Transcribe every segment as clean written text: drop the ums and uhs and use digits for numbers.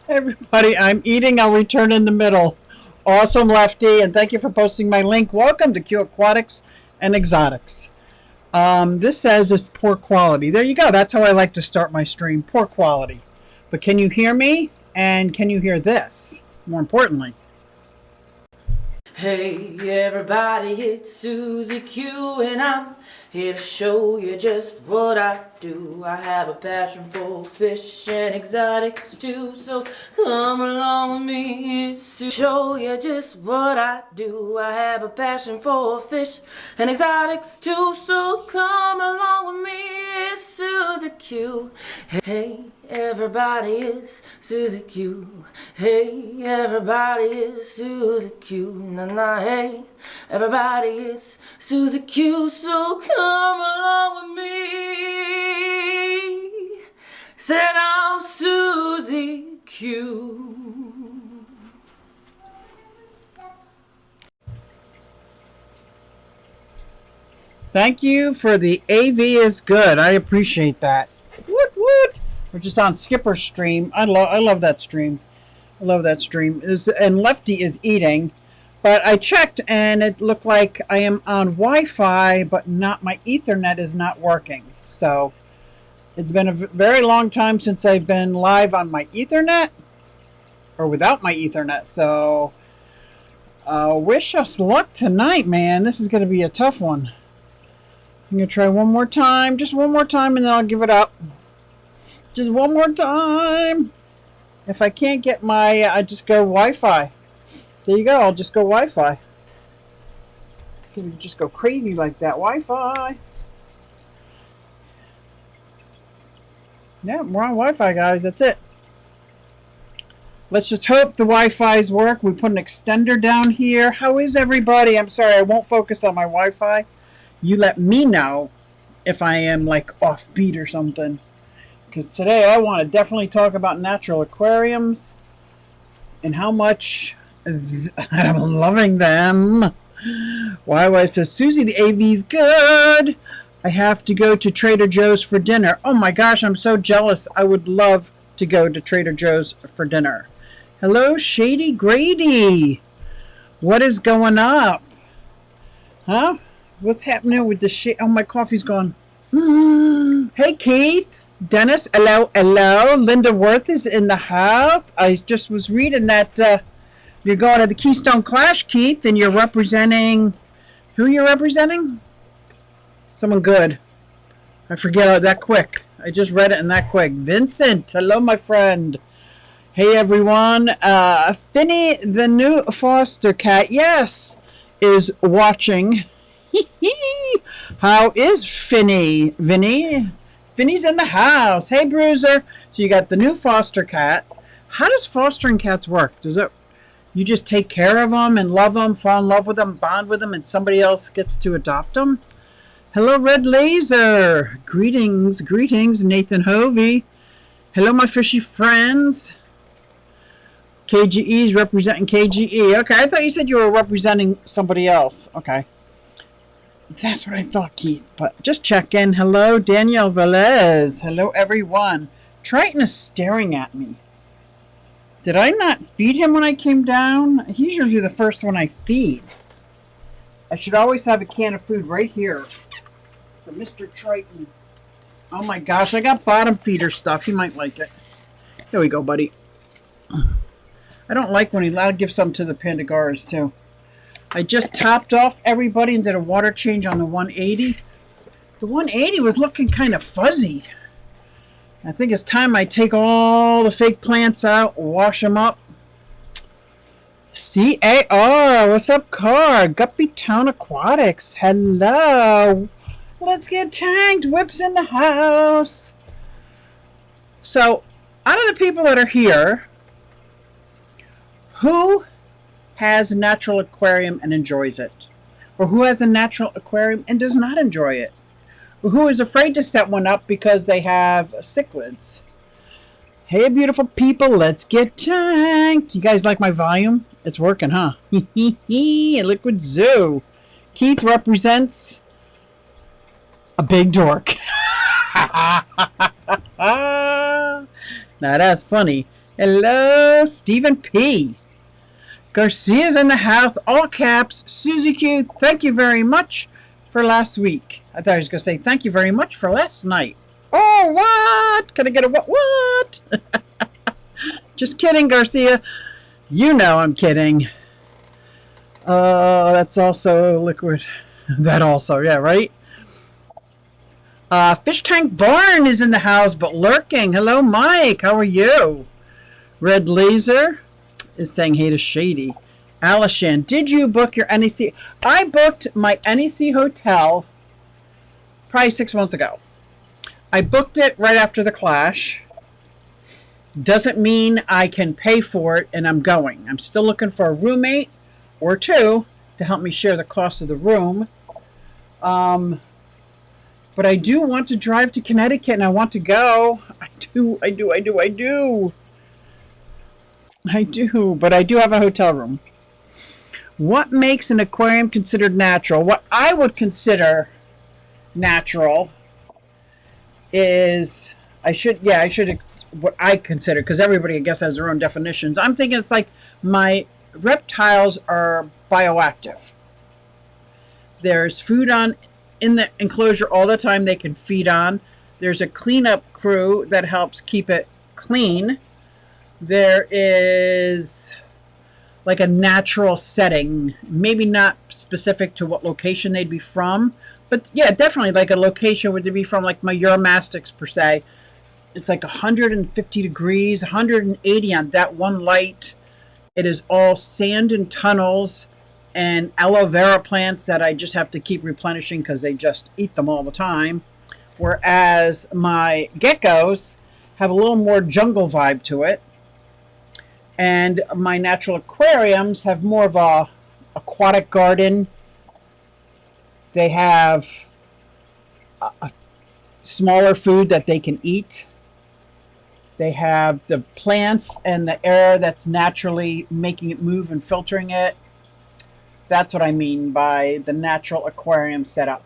Everybody, I'm eating. I'll return in the middle. Awesome, Lefty, and thank you for posting my link. Welcome to Q Aquatics and Exotics. This says it's poor quality. There you go. That's how I like to start my stream. Poor quality. But can you hear me? And can you hear this? More importantly. Hey everybody, it's Susie Q and I'm here to show you just what I do. I have a passion for fish and exotics too, so come along with me to show you just what I do. I have a passion for fish and exotics too, so come along with me. It's Susie Q. Hey everybody, it's Susie Q. Hey everybody, it's Susie Q. Na na, hey everybody, it's Susie Q. So come along with me. Said I'm Susie Q. Thank you for the AV is good. I appreciate that. Woot woot. We're just on Skipper's stream. I love that stream. I love that stream. And Lefty is eating. But I checked and it looked like I am on Wi-Fi, but not my Ethernet is not working. So it's been a very long time since I've been live on my Ethernet or without my Ethernet. So wish us luck tonight, man. This is going to be a tough one. I'm going to try one more time. Just one more time and then I'll give it up. Just one more time. If I can't get my, I just go Wi-Fi. There you go. I'll just go Wi-Fi. Can you just go crazy like that? Wi-Fi. Yeah, we're on Wi-Fi, guys. That's it. Let's just hope the Wi-Fi's work. We put an extender down here. How is everybody? I'm sorry, I won't focus on my Wi-Fi. You let me know if I am like offbeat or something. Because today I want to definitely talk about natural aquariums and how much I'm loving them. YY says, Susie, the AV's good. I have to go to Trader Joe's for dinner. Oh my gosh, I'm so jealous. I would love to go to Trader Joe's for dinner. Hello, Shady Grady. What is going up? Huh? What's happening with the shit? Oh, my coffee's gone. Hey, Keith. Dennis, hello, hello. Linda Worth is in the house. I just was reading that you're going to the Keystone Clash, Keith, and you're representing... Who you're representing? Someone good. I forget that quick. I just read it in that quick. Vincent, hello, my friend. Hey, everyone. Finny, the new foster cat, yes, is watching. How is Finny? Vinny? Finny's in the house. Hey, Bruiser. So you got the new foster cat. How does fostering cats work? Does it? You just take care of them and love them, fall in love with them, bond with them, and somebody else gets to adopt them? Hello, Red Laser. Greetings, greetings, Nathan Hovey. Hello, my fishy friends. KGE's representing KGE. Okay, I thought you said you were representing somebody else. Okay. That's what I thought, Keith. But just check in. Hello, Danielle Velez. Hello, everyone. Triton is staring at me. Did I not feed him when I came down? He's usually the first one I feed. I should always have a can of food right here for Mr. Triton. Oh my gosh, I got bottom feeder stuff. He might like it. There we go, buddy. I don't like when I'll give some to the Pandagaras too. I just topped off everybody and did a water change on the 180. The 180 was looking kind of fuzzy. I think it's time I take all the fake plants out, wash them up. CAR, what's up, Car? Guppy Town Aquatics, hello. Let's get tanked. Whip's in the house. So, out of the people that are here, who has a natural aquarium and enjoys it? Or who has a natural aquarium and does not enjoy it? Or who is afraid to set one up because they have cichlids? Hey, beautiful people, let's get tanked. You guys like my volume? It's working, huh? Liquid Zoo. Keith represents a big dork. Now that's funny. Hello, Stephen P. Garcia's in the house, all caps. Susie Q, thank you very much for last week. I thought I was going to say thank you very much for last night. Oh, what? Can I get a what? What? Just kidding, Garcia. You know I'm kidding. That's also liquid. That also, yeah, right? Fish Tank Barn is in the house, but lurking. Hello, Mike. How are you? Red Laser is saying hey to Shady. Alishan, did you book your NEC? I booked my NEC hotel probably 6 months ago. I booked it right after the clash. Doesn't mean I can pay for it and I'm going. I'm still looking for a roommate or two to help me share the cost of the room. But I do want to drive to Connecticut and I want to go. I do. But I do have a hotel room. What makes an aquarium considered natural? What I would consider natural is, what I consider, because everybody, I guess, has their own definitions. I'm thinking it's like my reptiles are bioactive. There's food in the enclosure all the time they can feed on. There's a cleanup crew that helps keep it clean. There is like a natural setting, maybe not specific to what location they'd be from, but yeah, definitely like a location would they be from, like my Euromastics per se. It's like 150 degrees, 180 on that one light. It is all sand and tunnels and aloe vera plants that I just have to keep replenishing because they just eat them all the time. Whereas my geckos have a little more jungle vibe to it. And my natural aquariums have more of a aquatic garden. They have a smaller food that they can eat. They have the plants and the air that's naturally making it move and filtering it. That's what I mean by the natural aquarium setup,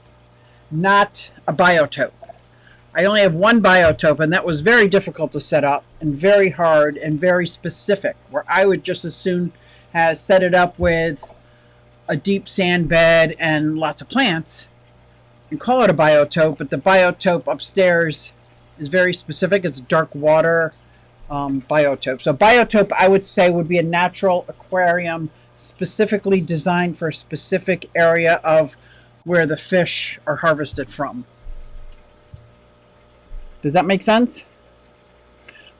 not a biotope. I only have one biotope, and that was very difficult to set up and very hard and very specific, where I would just as soon have set it up with a deep sand bed and lots of plants and call it a biotope. But the biotope upstairs is very specific. It's dark water biotope. So biotope, I would say, would be a natural aquarium specifically designed for a specific area of where the fish are harvested from. Does that make sense?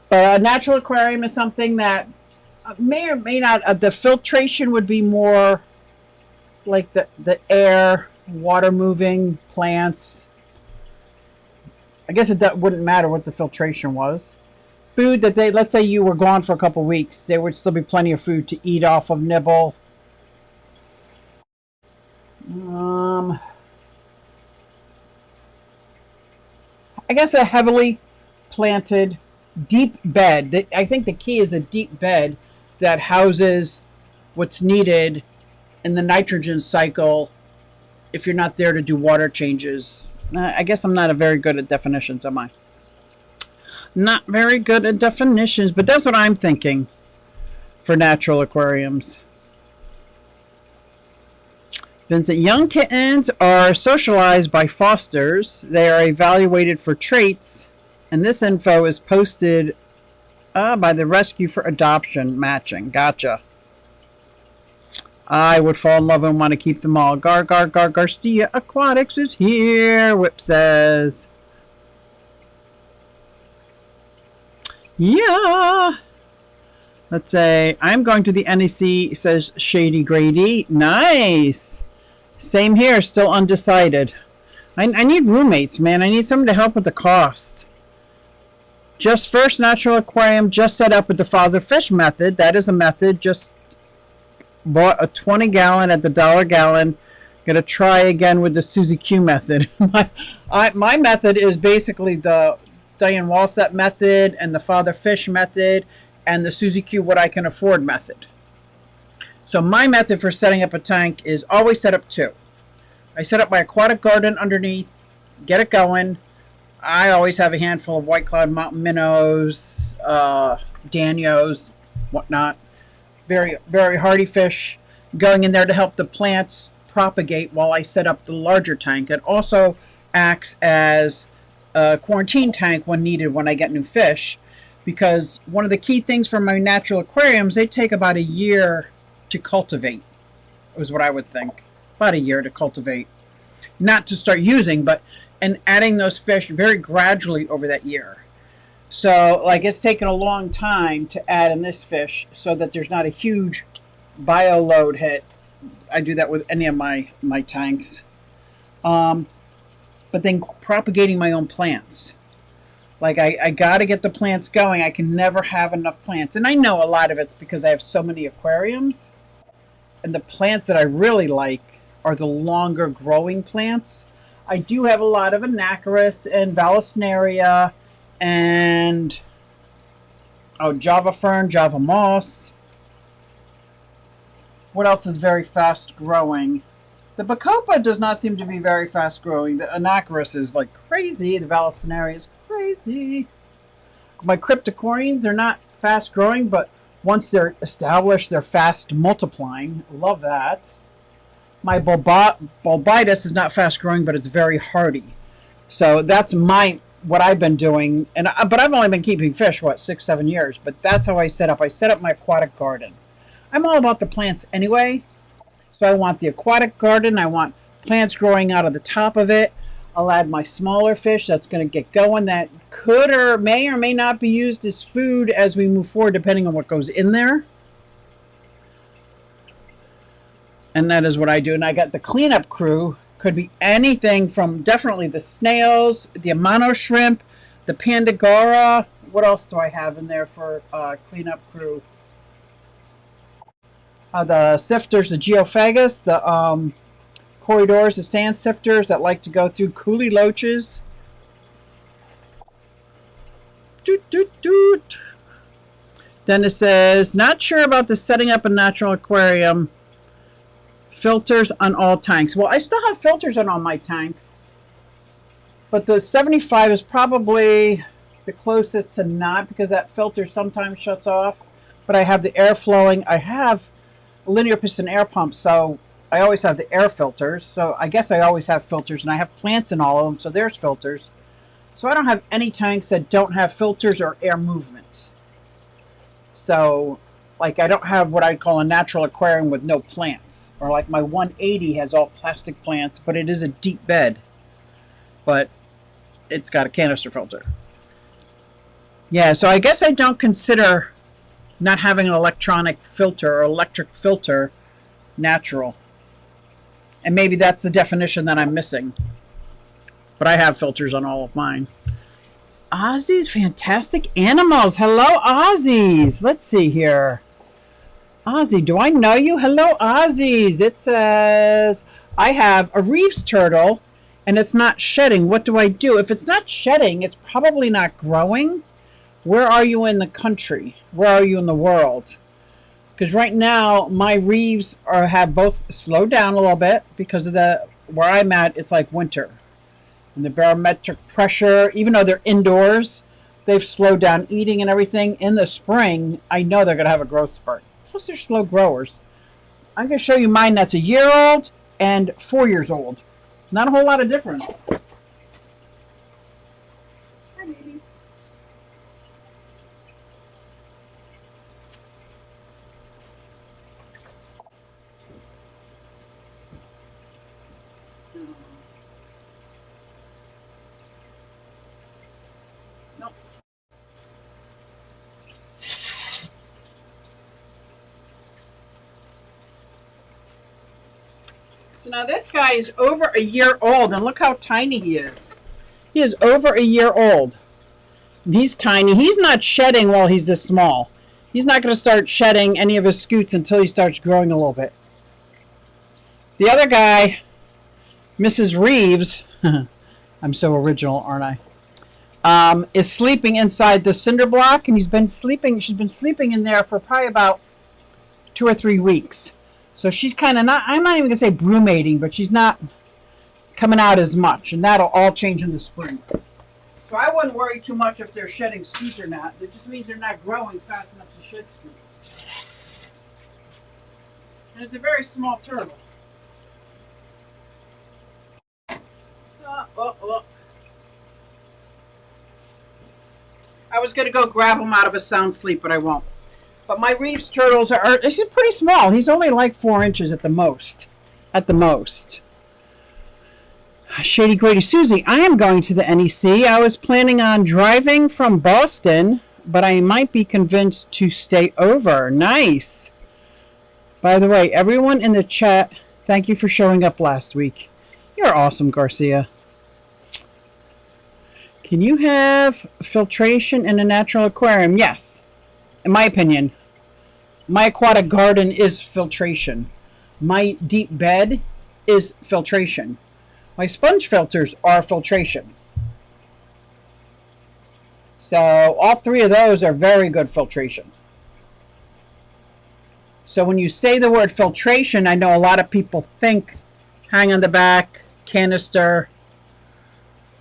But a natural aquarium is something that may or may not, the filtration would be more like the air, water moving, plants. I guess it wouldn't matter what the filtration was. Food that let's say you were gone for a couple of weeks, there would still be plenty of food to eat off of, nibble. I guess a heavily planted deep bed. I think the key is a deep bed that houses what's needed in the nitrogen cycle if you're not there to do water changes. I guess I'm not very good at definitions, am I? Not very good at definitions, but that's what I'm thinking for natural aquariums. Vincent, young kittens are socialized by fosters. They are evaluated for traits, and this info is posted by the Rescue for Adoption Matching. Gotcha. I would fall in love and want to keep them all. Garcia Aquatics is here, Whip says. Yeah. Let's say, I'm going to the NEC, says Shady Grady. Nice. Same here, still undecided. I need roommates, man. I need someone to help with the cost. Just first natural aquarium, just set up with the father fish method. That is a method. Just bought a 20 gallon at the $1 gallon. Gonna try again with the Susie Q method. My method is basically the Diane Wallstep method and the father fish method and the Susie Q what I can afford method. So my method for setting up a tank is always set up two. I set up my aquatic garden underneath, get it going. I always have a handful of white cloud mountain minnows, danios, whatnot. Very, very hardy fish going in there to help the plants propagate while I set up the larger tank. It also acts as a quarantine tank when needed when I get new fish, because one of the key things for my natural aquariums, they take about a year to cultivate, is what I would think. About a year to cultivate. Not to start using, but and adding those fish very gradually over that year. So, like, it's taken a long time to add in this fish so that there's not a huge bio load hit. I do that with any of my tanks. But then propagating my own plants. Like, I got to get the plants going. I can never have enough plants. And I know a lot of it's because I have so many aquariums. And the plants that I really like are the longer growing plants. I do have a lot of Anacharis and Vallisneria and Java Fern, Java Moss. What else is very fast growing? The Bacopa does not seem to be very fast growing. The Anacharis is like crazy. The Vallisneria is crazy. My Cryptocorynes are not fast growing, but once they're established, they're fast multiplying. Love that. My Bulbitis is not fast growing, but it's very hardy. So that's what I've been doing. But I've only been keeping fish, 6-7 years. But that's how I set up. I set up my aquatic garden. I'm all about the plants anyway. So I want the aquatic garden. I want plants growing out of the top of it. I'll add my smaller fish that's going to get going, that could or may not be used as food as we move forward, depending on what goes in there. And that is what I do. And I got the cleanup crew. Could be anything from definitely the snails, the Amano shrimp, the Pandagora. What else do I have in there for cleanup crew? The sifters, the Geophagus, the corridors, the sand sifters that like to go through coolie loaches. Doot, doot, doot. Then it says, not sure about the setting up a natural aquarium. Filters on all tanks. Well, I still have filters on all my tanks. But the 75 is probably the closest to not, because that filter sometimes shuts off. But I have the air flowing. I have a linear piston air pump, so I always have the air filters. So I guess I always have filters, and I have plants in all of them, so there's filters. So I don't have any tanks that don't have filters or air movement. So, like, I don't have what I'd call a natural aquarium with no plants. Or like my 180 has all plastic plants, but it is a deep bed. But it's got a canister filter. Yeah, so I guess I don't consider not having an electronic filter or electric filter natural. And maybe that's the definition that I'm missing. But I have filters on all of mine. Ozzy's Fantastic Animals. Hello, Ozzy's. Let's see here. Ozzy, do I know you? Hello, Ozzy's. It says, I have a Reeves turtle, and it's not shedding. What do I do? If it's not shedding, it's probably not growing. Where are you in the country? Where are you in the world? Because right now, my Reeves have both slowed down a little bit because of where I'm at, it's like winter. And the barometric pressure, even though they're indoors, they've slowed down eating and everything. In the spring, I know they're going to have a growth spurt. Plus, they're slow growers. I'm going to show you mine that's a year old and 4 years old. Not a whole lot of difference. Hi, babies. Nope. So now this guy is over a year old, and look how tiny he is. He is over a year old. And he's tiny. He's not shedding while he's this small. He's not going to start shedding any of his scutes until he starts growing a little bit. The other guy, Mrs. Reeves, I'm so original, aren't I? Is sleeping inside the cinder block, and she's been sleeping in there for probably about 2 or 3 weeks. So she's kind of not, I'm not even going to say brumating, but she's not coming out as much. And that'll all change in the spring. So I wouldn't worry too much if they're shedding screws or not. It just means they're not growing fast enough to shed screws. And it's a very small turtle. Oh. I was going to go grab him out of a sound sleep, but I won't. But my Reeves turtles are, this is pretty small. He's only like 4 inches at the most. At the most. Shady Grady Susie, I am going to the NEC. I was planning on driving from Boston, but I might be convinced to stay over. Nice. By the way, everyone in the chat, thank you for showing up last week. You're awesome, Garcia. Can you have filtration in a natural aquarium? Yes. In my opinion, my aquatic garden is filtration. My deep bed is filtration. My sponge filters are filtration. So all 3 of those are very good filtration. So when you say the word filtration, I know a lot of people think hang on the back, canister,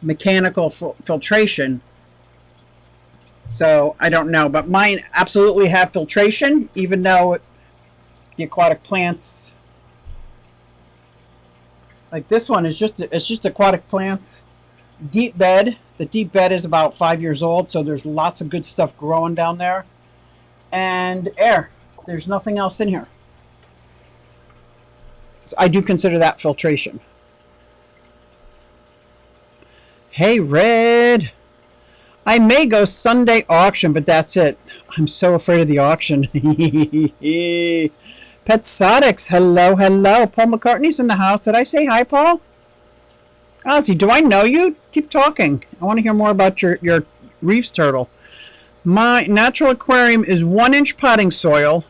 mechanical filtration. So I don't know, but mine absolutely have filtration, even though the aquatic plants, like this one is it's just aquatic plants. Deep bed. The deep bed is about 5 years old, so there's lots of good stuff growing down there. And air. There's nothing else in here. So I do consider that filtration. Hey, Red. I may go Sunday auction, but that's it. I'm so afraid of the auction. Pet Sodix, hello. Paul McCartney's in the house. Did I say hi, Paul? Ozzy, do I know you? Keep talking. I want to hear more about your Reeves turtle. My natural aquarium is 1 inch potting soil,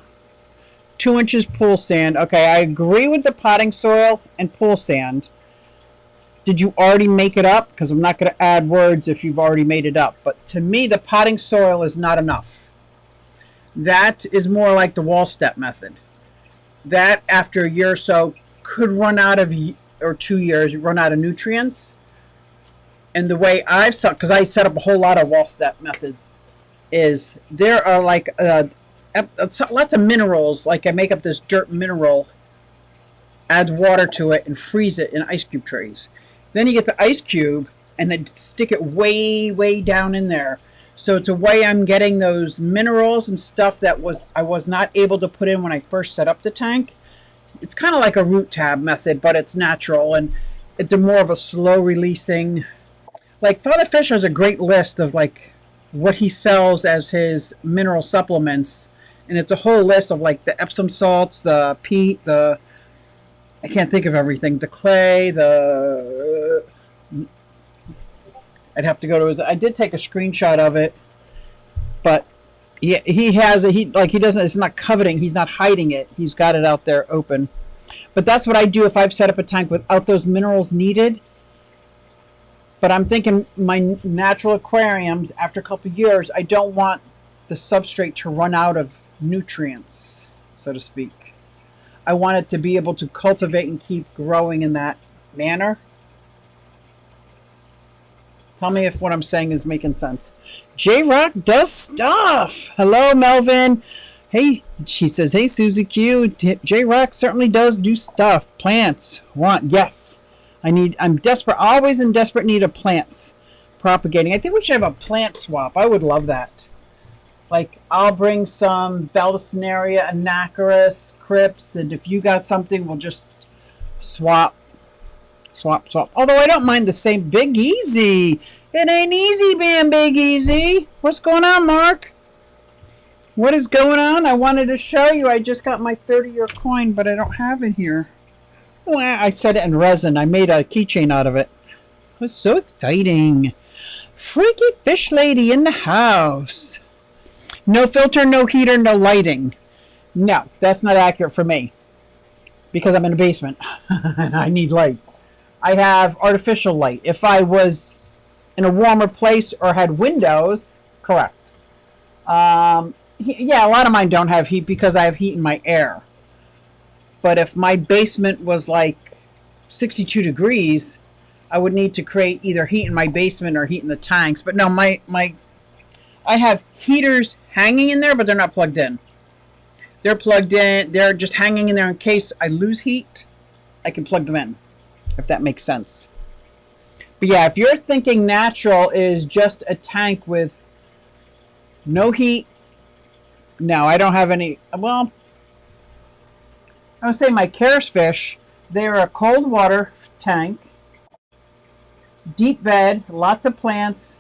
2 inches pool sand. Okay, I agree with the potting soil and pool sand. Did you already make it up? Because I'm not going to add words if you've already made it up. But to me, the potting soil is not enough. That is more like the wall step method. That, after a year or so, could run out of, or 2 years, run out of nutrients. And the way I've set, because I set up a whole lot of wall step methods, is there are like lots of minerals. Like I make up this dirt mineral, add water to it, and freeze it in ice cube trays. Then you get the ice cube and then stick it way, way down in there. So it's a way I'm getting those minerals and stuff that I was not able to put in when I first set up the tank. It's kind of like a root tab method, but it's natural and it's more of a slow releasing. Like Father Fish has a great list of like what he sells as his mineral supplements. And it's a whole list of like the Epsom salts, the peat, I can't think of everything. The clay, I'd have to go to his. I did take a screenshot of it, but he has it. He doesn't. It's not coveting. He's not hiding it. He's got it out there open. But that's what I do if I've set up a tank without those minerals needed. But I'm thinking my natural aquariums, after a couple of years, I don't want the substrate to run out of nutrients, so to speak. I want it to be able to cultivate and keep growing in that manner. Tell me if what I'm saying is making sense. J-Rock does stuff. Hello, Melvin. Hey, she says, hey, Susie Q. J-Rock certainly does do stuff. Plants. Yes. I'm desperate, always in desperate need of plants propagating. I think we should have a plant swap. I would love that. Like, I'll bring some Vallisneria, Anacharis, Crips, and if you got something, we'll just swap. Although I don't mind the same Big Easy. It ain't easy being Big Easy. What's going on, Mark? What is going on? I wanted to show you. I just got my 30-year coin, but I don't have it here. Well, I set it in resin. I made a keychain out of it. It was so exciting. Freaky Fish Lady in the house. No filter, no heater, no lighting. No, that's not accurate for me. Because I'm in a basement and I need lights. I have artificial light. If I was in a warmer place or had windows, correct. Yeah, a lot of mine don't have heat because I have heat in my air. But if my basement was like 62 degrees, I would need to create either heat in my basement or heat in the tanks. But no, I have heaters hanging in there, but they're not plugged in. They're plugged in. They're just hanging in there in case I lose heat. I can plug them in, if that makes sense. But yeah, if you're thinking natural is just a tank with no heat, no, I don't have any. Well, I would say my Cares fish, they're a cold water tank, deep bed, lots of plants.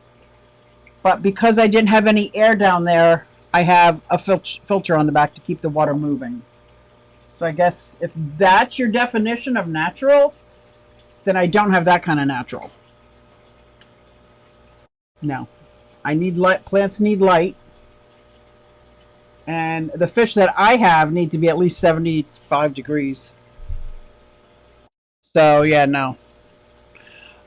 But because I didn't have any air down there, I have a filter on the back to keep the water moving. So I guess if that's your definition of natural, then I don't have that kind of natural. No. I need light. Plants need light. And the fish that I have need to be at least 75 degrees. So, yeah, no.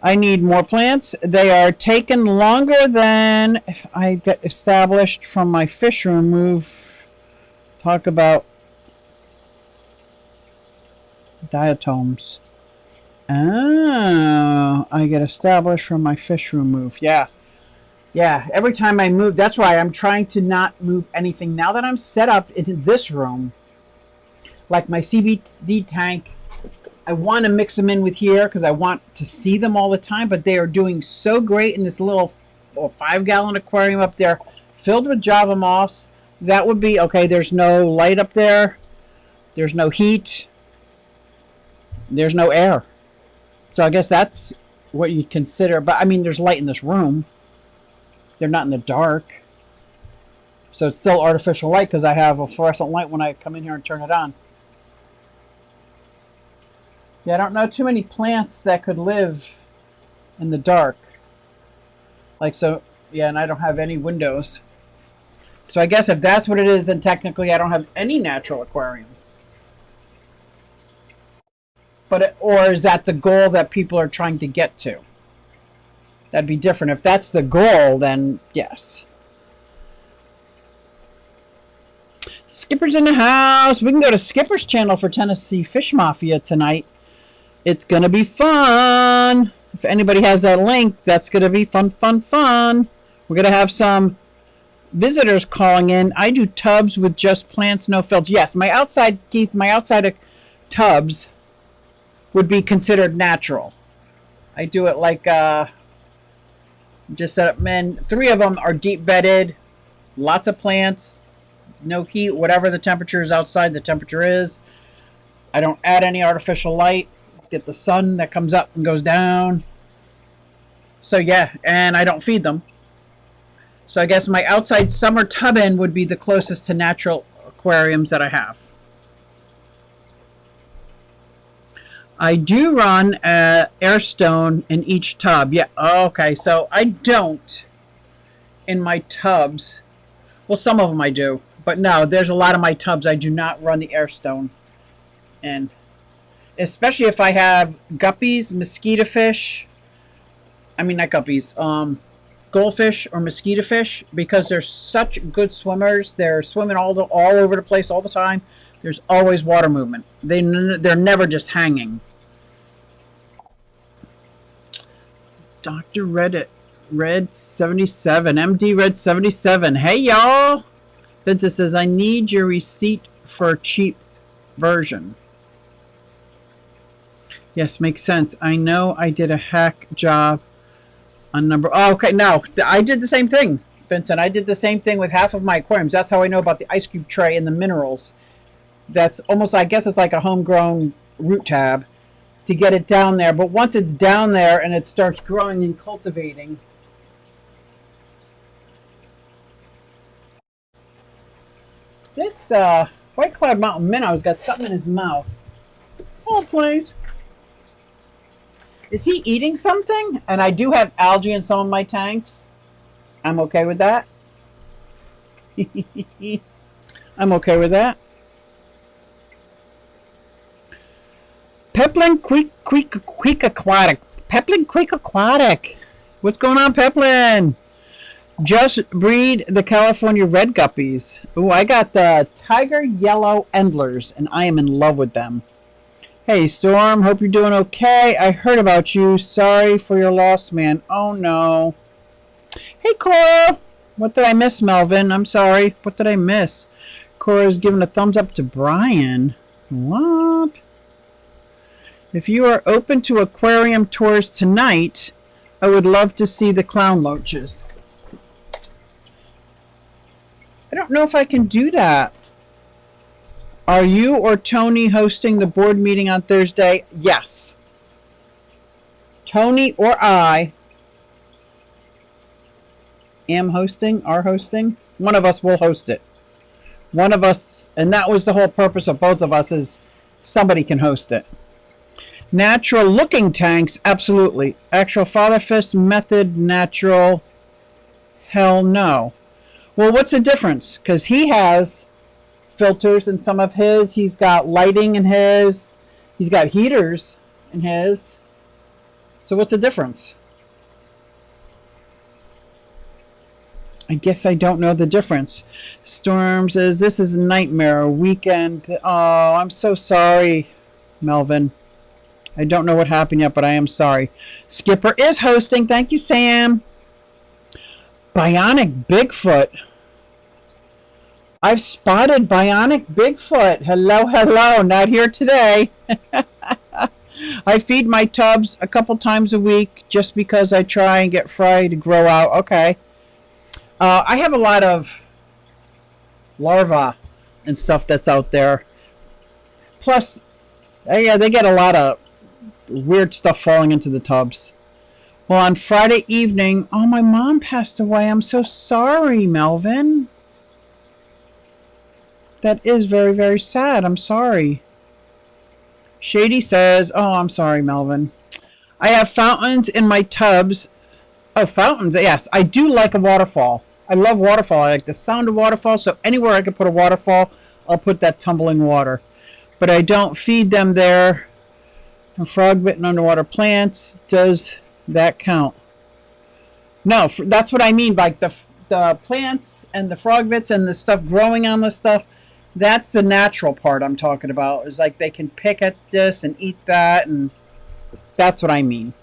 I need more plants. They are taking longer than if I get established from my fish room move. Talk about diatoms. Oh, I get established from my fish room move. Yeah. Yeah, every time I move, that's why I'm trying to not move anything. Now that I'm set up in this room, like my CBD tank, I want to mix them in with here because I want to see them all the time, but they are doing so great in this little 5-gallon aquarium up there filled with Java moths. That would be, okay, there's no light up there. There's no heat. There's no air. So I guess that's what you'd consider. But, I mean, there's light in this room. They're not in the dark. So it's still artificial light because I have a fluorescent light when I come in here and turn it on. Yeah, I don't know too many plants that could live in the dark. Like so, yeah, and I don't have any windows. So I guess if that's what it is, then technically I don't have any natural aquariums. But or is that the goal that people are trying to get to? That'd be different. If that's the goal, then yes. Skipper's in the house. We can go to Skipper's channel for Tennessee Fish Mafia tonight. It's going to be fun. If anybody has that link, that's going to be fun, fun, fun. We're going to have some visitors calling in. I do tubs with just plants, no filters. Yes, my outside, Keith, my outside tubs would be considered natural. I do it like, just set up, men. 3 of them are deep bedded, lots of plants, no heat, whatever the temperature is outside, the temperature is. I don't add any artificial light. Get the sun that comes up and goes down. So yeah, and I don't feed them. So I guess my outside summer tub-in would be the closest to natural aquariums that I have. I do run air stone in each tub. Yeah, okay, so I don't in my tubs. Well, some of them I do. But no, there's a lot of my tubs I do not run the air stone in. Especially if I have guppies, mosquito fish. I mean, not guppies. Goldfish or mosquito fish, because they're such good swimmers. They're swimming all over the place all the time. There's always water movement. They're never just hanging. Dr. Red 77, MD Red 77. Hey y'all. Vincent says, I need your receipt for a cheap version. Yes, makes sense. I know I did a hack job on number... Oh, okay, no. I did the same thing, Vincent. I did the same thing with half of my aquariums. That's how I know about the ice cube tray and the minerals. That's almost, I guess it's like a homegrown root tab to get it down there. But once it's down there and it starts growing and cultivating... This White Cloud Mountain Minnow's got something in his mouth. Hold, please. Is he eating something? And I do have algae in some of my tanks. I'm okay with that. I'm okay with that. Peplin Quick Aquatic. Peplin Quick Aquatic. What's going on, Peplin? Just breed the California red guppies. Ooh, I got the tiger yellow endlers, and I am in love with them. Hey, Storm. Hope you're doing okay. I heard about you. Sorry for your loss, man. Oh, no. Hey, Cora. What did I miss, Melvin? I'm sorry. What did I miss? Cora's giving a thumbs up to Brian. What? If you are open to aquarium tours tonight, I would love to see the clown loaches. I don't know if I can do that. Are you or Tony hosting the board meeting on Thursday? Yes. Tony or I am hosting, are hosting. One of us will host it. One of us, and that was the whole purpose of both of us, is somebody can host it. Natural looking tanks, absolutely. Actual father fist method, natural, hell no. Well, what's the difference? Because he has filters in some of his. He's got lighting in his. He's got heaters in his. So what's the difference? I guess I don't know the difference. Storm says, this is a nightmare weekend. Oh, I'm so sorry, Melvin. I don't know what happened yet, but I am sorry. Skipper is hosting. Thank you, Sam. Bionic Bigfoot. I've spotted Bionic Bigfoot. Hello, hello. Not here today. I feed my tubs a couple times a week just because I try and get fry to grow out. Okay. I have a lot of larvae and stuff that's out there. Plus, yeah, they get a lot of weird stuff falling into the tubs. Well, on Friday evening, oh, my mom passed away. I'm so sorry, Melvin. That is very, very sad. I'm sorry. Shady says, oh, I'm sorry, Melvin. I have fountains in my tubs. Oh, fountains. Yes, I do like a waterfall. I love waterfall. I like the sound of waterfall. So anywhere I can put a waterfall, I'll put that tumbling water. But I don't feed them there. And frog bitten underwater plants. Does that count? No, that's what I mean. Like the plants and the frog bits and the stuff growing on the stuff. That's the natural part I'm talking about. Is like they can pick at this and eat that, and that's what I mean.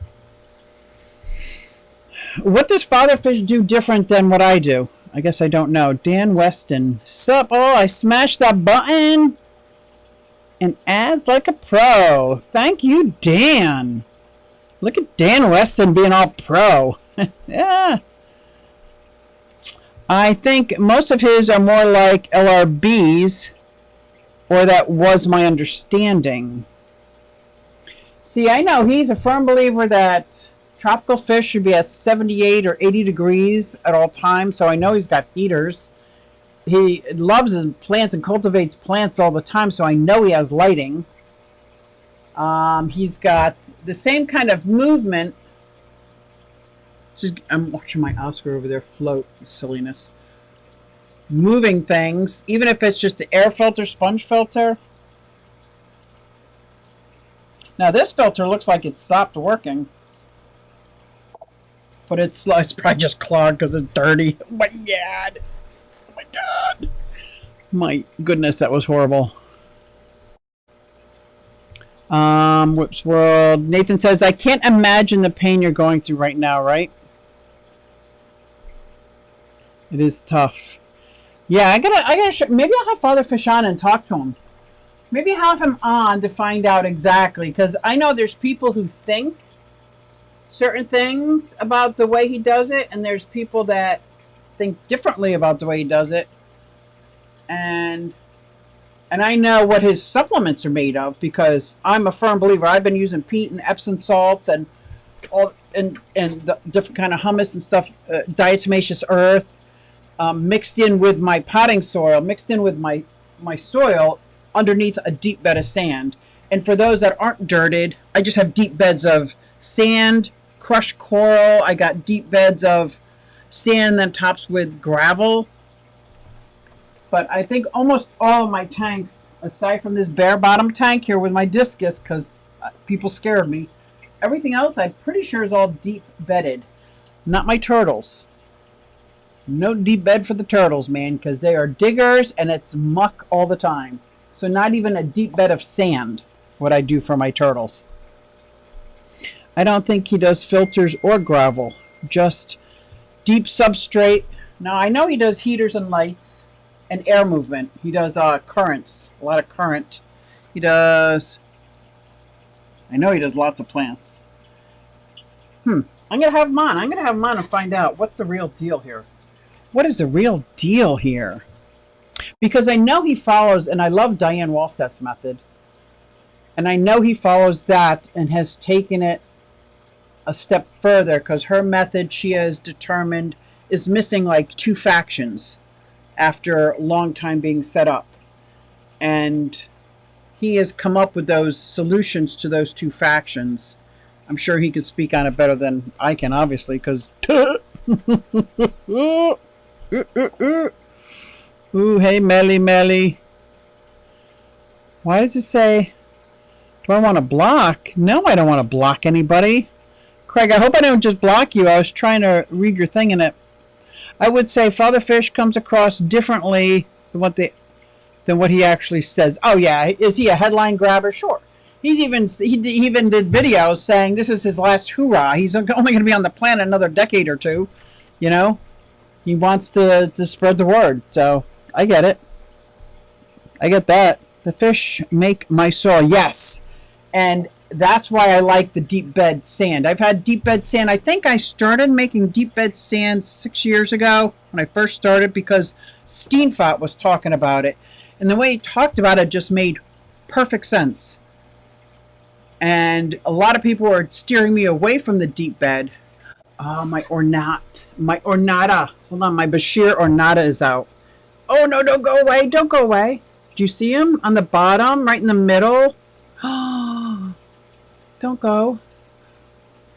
What does Fatherfish do different than what I do? I guess I don't know. Dan Weston. Sup? Oh, I smashed that button. And ads like a pro. Thank you, Dan. Look at Dan Weston being all pro. Yeah. I think most of his are more like LRBs, or that was my understanding. See, I know he's a firm believer that tropical fish should be at 78 or 80 degrees at all times, so I know he's got heaters. He loves his plants and cultivates plants all the time, so I know he has lighting. He's got the same kind of movement. I'm watching my Oscar over there float. Silliness. Moving things, even if it's just the air filter, sponge filter. Now this filter looks like it stopped working. But it's probably just clogged because it's dirty. Oh my god. Oh my god. My goodness, that was horrible. Whoops World. Nathan says, I can't imagine the pain you're going through right now, right? It is tough. Yeah, I gotta maybe I'll have Father Fish on and talk to him. Maybe have him on to find out exactly, because I know there's people who think certain things about the way he does it, and there's people that think differently about the way he does it. And I know what his supplements are made of, because I'm a firm believer. I've been using peat and Epsom salts and all and the different kind of humus and stuff, diatomaceous earth, mixed in with my potting soil, mixed in with my soil underneath a deep bed of sand. And for those that aren't dirted, I just have deep beds of sand, crushed coral. I got deep beds of sand that tops with gravel. But I think almost all of my tanks, aside from this bare bottom tank here with my discus, because people scared me, everything else I'm pretty sure is all deep bedded. Not my turtles. No deep bed for the turtles, man, because they are diggers and it's muck all the time. So not even a deep bed of sand. what I do for my turtles. I don't think he does filters or gravel, just deep substrate. Now, I know he does heaters and lights and air movement. He does currents, a lot of current. He does, I know he does lots of plants. I'm going to have him on. I'm going to have him on and find out what's the real deal here. What is the real deal here? Because I know he follows, and I love Diane Wallstedt's method, and I know he follows that and has taken it a step further, because her method, she has determined, is missing like 2 factions after a long time being set up. And he has come up with those solutions to those 2 factions. I'm sure he could speak on it better than I can, obviously, because... Ooh, hey, Melly, Melly. Why does it say... Do I want to block? No, I don't want to block anybody. Craig, I hope I don't just block you. I was trying to read your thing in it. I would say Father Fish comes across differently than what he actually says. Oh, yeah. Is he a headline grabber? Sure. He even did videos saying this is his last hoorah. He's only going to be on the planet another decade or 2. You know? He wants to spread the word. So, I get it. I get that. The fish make my soil. Yes. And that's why I like the deep bed sand. I've had deep bed sand. I think I started making deep bed sand 6 years ago when I first started, because Steenfot was talking about it. And the way he talked about it just made perfect sense. And a lot of people are steering me away from the deep bed. My ornata. Hold on, my Bashir ornata is out. Oh, no, don't go away. Don't go away. Do you see him on the bottom, right in the middle? Don't go.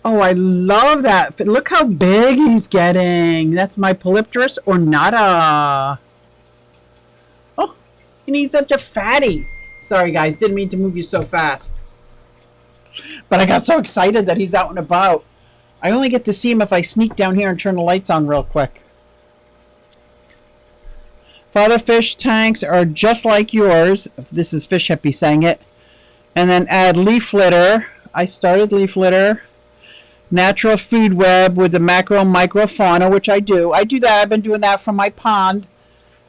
Oh, I love that. Look how big he's getting. That's my Polypterus ornata. Oh, and he's such a fatty. Sorry, guys. Didn't mean to move you so fast. But I got so excited that he's out and about. I only get to see him if I sneak down here and turn the lights on real quick. Father Fish tanks are just like yours. This is Fish Hippie saying it. And then add leaf litter. I started leaf litter. Natural food web with the macro and microfauna, which I do. I do that. I've been doing that from my pond.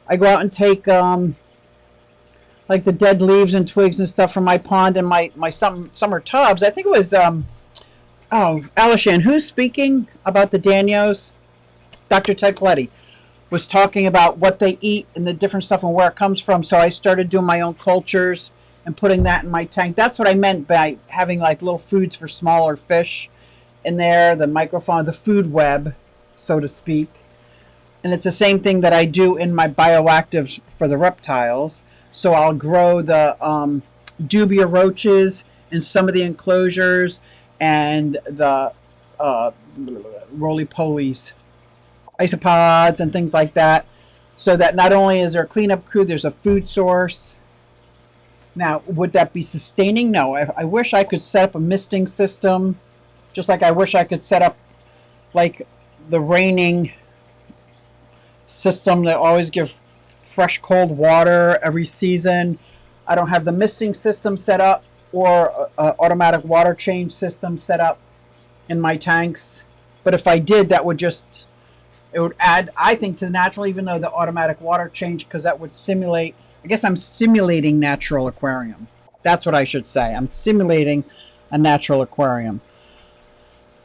I go out and take like the dead leaves and twigs and stuff from my pond and my summer tubs. I think it was Alishan, who's speaking about the Danios? Dr. Ted Coletti was talking about what they eat and the different stuff and where it comes from. So I started doing my own cultures and putting that in my tank. That's what I meant by having like little foods for smaller fish in there, the microfauna, the food web, so to speak. And it's the same thing that I do in my bioactives for the reptiles. So I'll grow the dubia roaches in some of the enclosures and the roly-polies, isopods and things like that, so that not only is there a cleanup crew, there's a food source. Now, would that be sustaining? No. I wish I could set up a misting system, just like I wish I could set up like the raining system that always give fresh cold water every season. I don't have the misting system set up or automatic water change system set up in my tanks. But if I did, that would just... it would add, I think, to the natural, even though the automatic water change, because that would simulate, I guess I'm simulating natural aquarium. That's what I should say. I'm simulating a natural aquarium.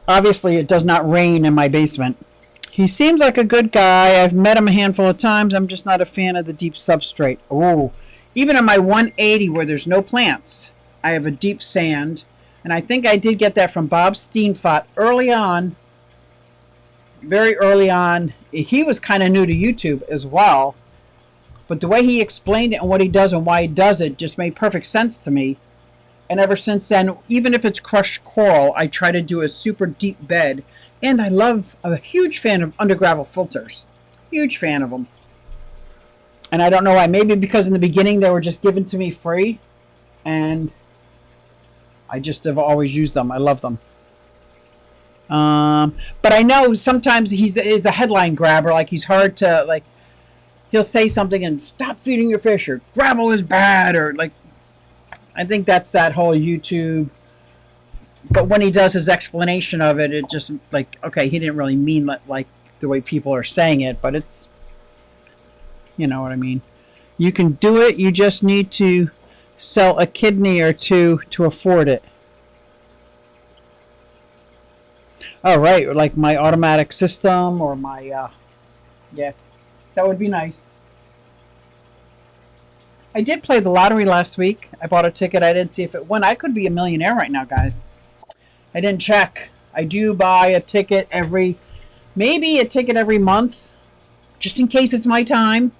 Obviously, it does not rain in my basement. He seems like a good guy. I've met him a handful of times. I'm just not a fan of the deep substrate. Oh, even on my 180 where there's no plants, I have a deep sand. And I think I did get that from Bob Steenfot early on. Very early on. He was kind of new to YouTube as well, but the way he explained it and what he does and why he does it just made perfect sense to me. And ever since then, even if it's crushed coral, I try to do a super deep bed. And I'm a huge fan of undergravel filters. Huge fan of them. And I don't know why. Maybe because in the beginning they were just given to me free, and I just have always used them. I love them. But I know sometimes he's a headline grabber. Like, he's hard to, like, he'll say something and stop feeding your fish, or gravel is bad, or like, I think that's that whole YouTube. But when he does his explanation of it, it just like, okay, he didn't really mean like the way people are saying it, but it's, you know what I mean. You can do it. You just need to sell a kidney or two to afford it. Oh, right. Like my automatic system or my, yeah, that would be nice. I did play the lottery last week. I bought a ticket. I didn't see if it won. I could be a millionaire right now, guys. I didn't check. I do buy a ticket maybe a ticket every month, just in case it's my time.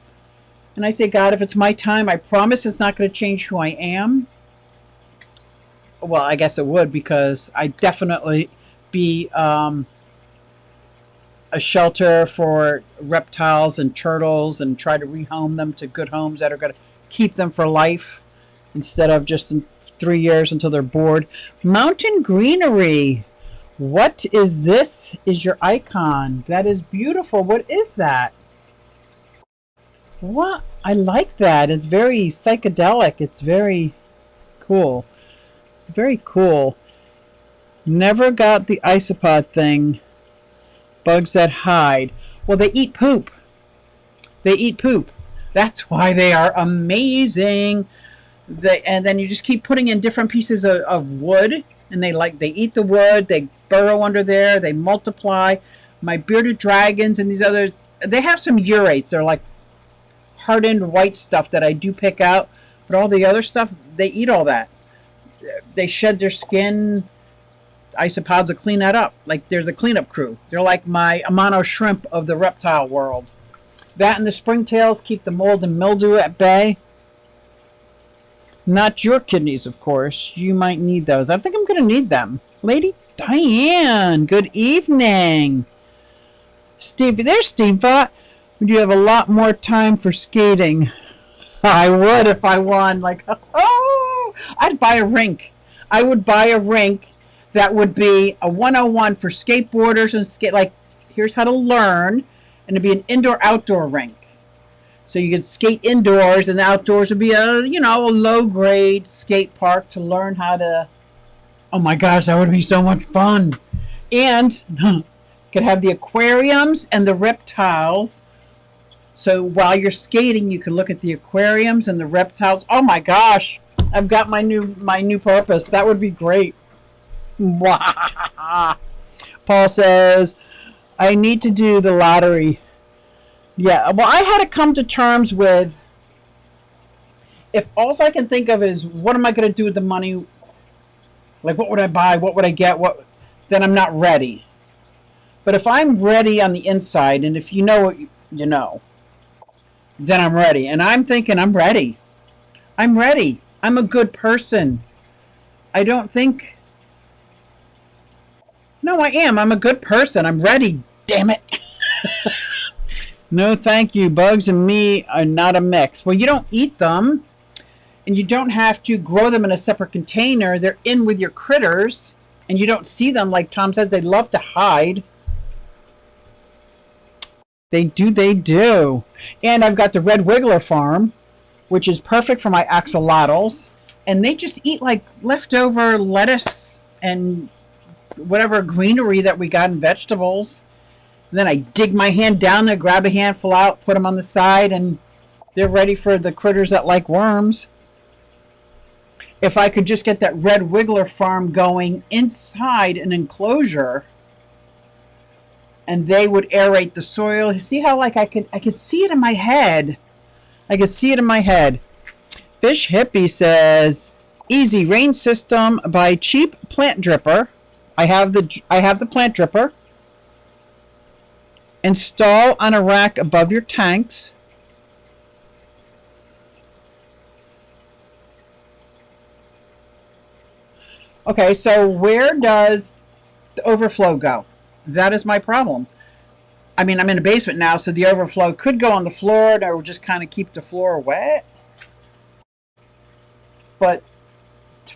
And I say, God, if it's my time, I promise it's not going to change who I am. Well, I guess it would, because I definitely be a shelter for reptiles and turtles and try to rehome them to good homes that are going to keep them for life instead of just in 3 years until they're bored. Mountain greenery. What is this? Is your icon. That is beautiful. What is that? What? I like that. It's very psychedelic. It's very cool. Very cool. Never got the isopod thing. Bugs that hide. Well, they eat poop. They eat poop. That's why they are amazing. And then you just keep putting in different pieces of wood, and they eat the wood. They burrow under there. They multiply. My bearded dragons and these others, they have some urates. They're like hardened white stuff that I do pick out, but all the other stuff, they eat all that. They shed their skin. Isopods will clean that up. Like, they're the cleanup crew. They're like my Amano shrimp of the reptile world. That and the springtails keep the mold and mildew at bay. Not your kidneys, of course. You might need those. I think I'm going to need them. Lady Diane, good evening. Steve, there's Steve. Would you have a lot more time for skating? I would if I won. Like, oh, I'd buy a rink. I would buy a rink that would be a 101 for skateboarders and skate. Like, here's how to learn, and it'd be an indoor-outdoor rink. So you could skate indoors, and the outdoors would be a low-grade skate park to learn how to. Oh my gosh, that would be so much fun! And could have the aquariums and the reptiles. So while you're skating, you can look at the aquariums and the reptiles. Oh my gosh, I've got my new purpose. That would be great. Paul says, I need to do the lottery. Yeah, well, I had to come to terms with, if all I can think of is, what am I going to do with the money? Like, what would I buy? What would I get? Then I'm not ready. But if I'm ready on the inside, and if you know what you know, then I'm ready. And I'm thinking I'm ready. I'm ready. I'm a good person. I don't think... No, I am. I'm a good person. I'm ready. Damn it. No, thank you. Bugs and me are not a mix. Well, you don't eat them, and you don't have to grow them in a separate container. They're in with your critters, and you don't see them. Like Tom says, they love to hide. They do. And I've got the red wiggler farm, which is perfect for my axolotls. And they just eat like leftover lettuce and whatever greenery that we got in vegetables. And then I dig my hand down there, grab a handful out, put them on the side, and they're ready for the critters that like worms. If I could just get that red wiggler farm going inside an enclosure, and they would aerate the soil. You see how like I could see it in my head. I could see it in my head. Fish Hippie says, easy rain system by cheap plant dripper. I have the plant dripper. Install on a rack above your tanks. Okay, so where does the overflow go? That is my problem. I mean, I'm in a basement now, so the overflow could go on the floor, or just kind of keep the floor wet. But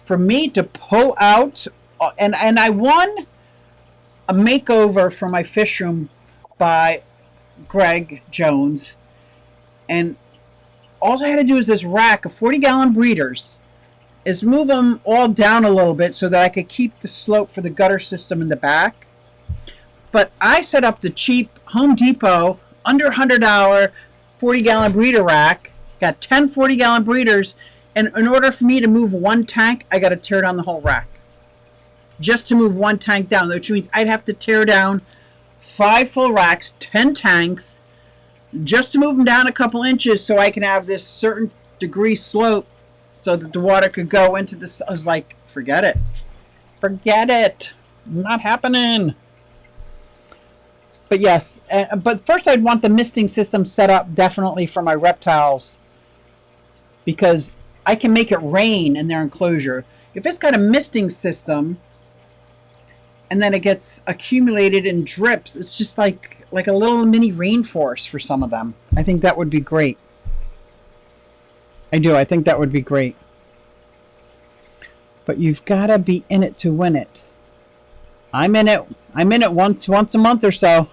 for me to pull out, and I won a makeover for my fish room by Greg Jones, and all I had to do is this rack of 40-gallon breeders, is move them all down a little bit so that I could keep the slope for the gutter system in the back. But I set up the cheap Home Depot under $100 40-gallon breeder rack. Got 10 40-gallon breeders, and in order for me to move one tank, I got to tear down the whole rack just to move one tank down, which means I'd have to tear down 5 full racks, 10 tanks, just to move them down a couple inches so I can have this certain degree slope so that the water could go into this. I was like, forget it. Forget it. Not happening. But yes, but first I'd want the misting system set up definitely for my reptiles, because I can make it rain in their enclosure. If it's got a misting system and then it gets accumulated in drips, it's just like a little mini rainforest for some of them. I think that would be great. I do. I think that would be great. But you've got to be in it to win it. I'm in it. I'm in it once a month or so.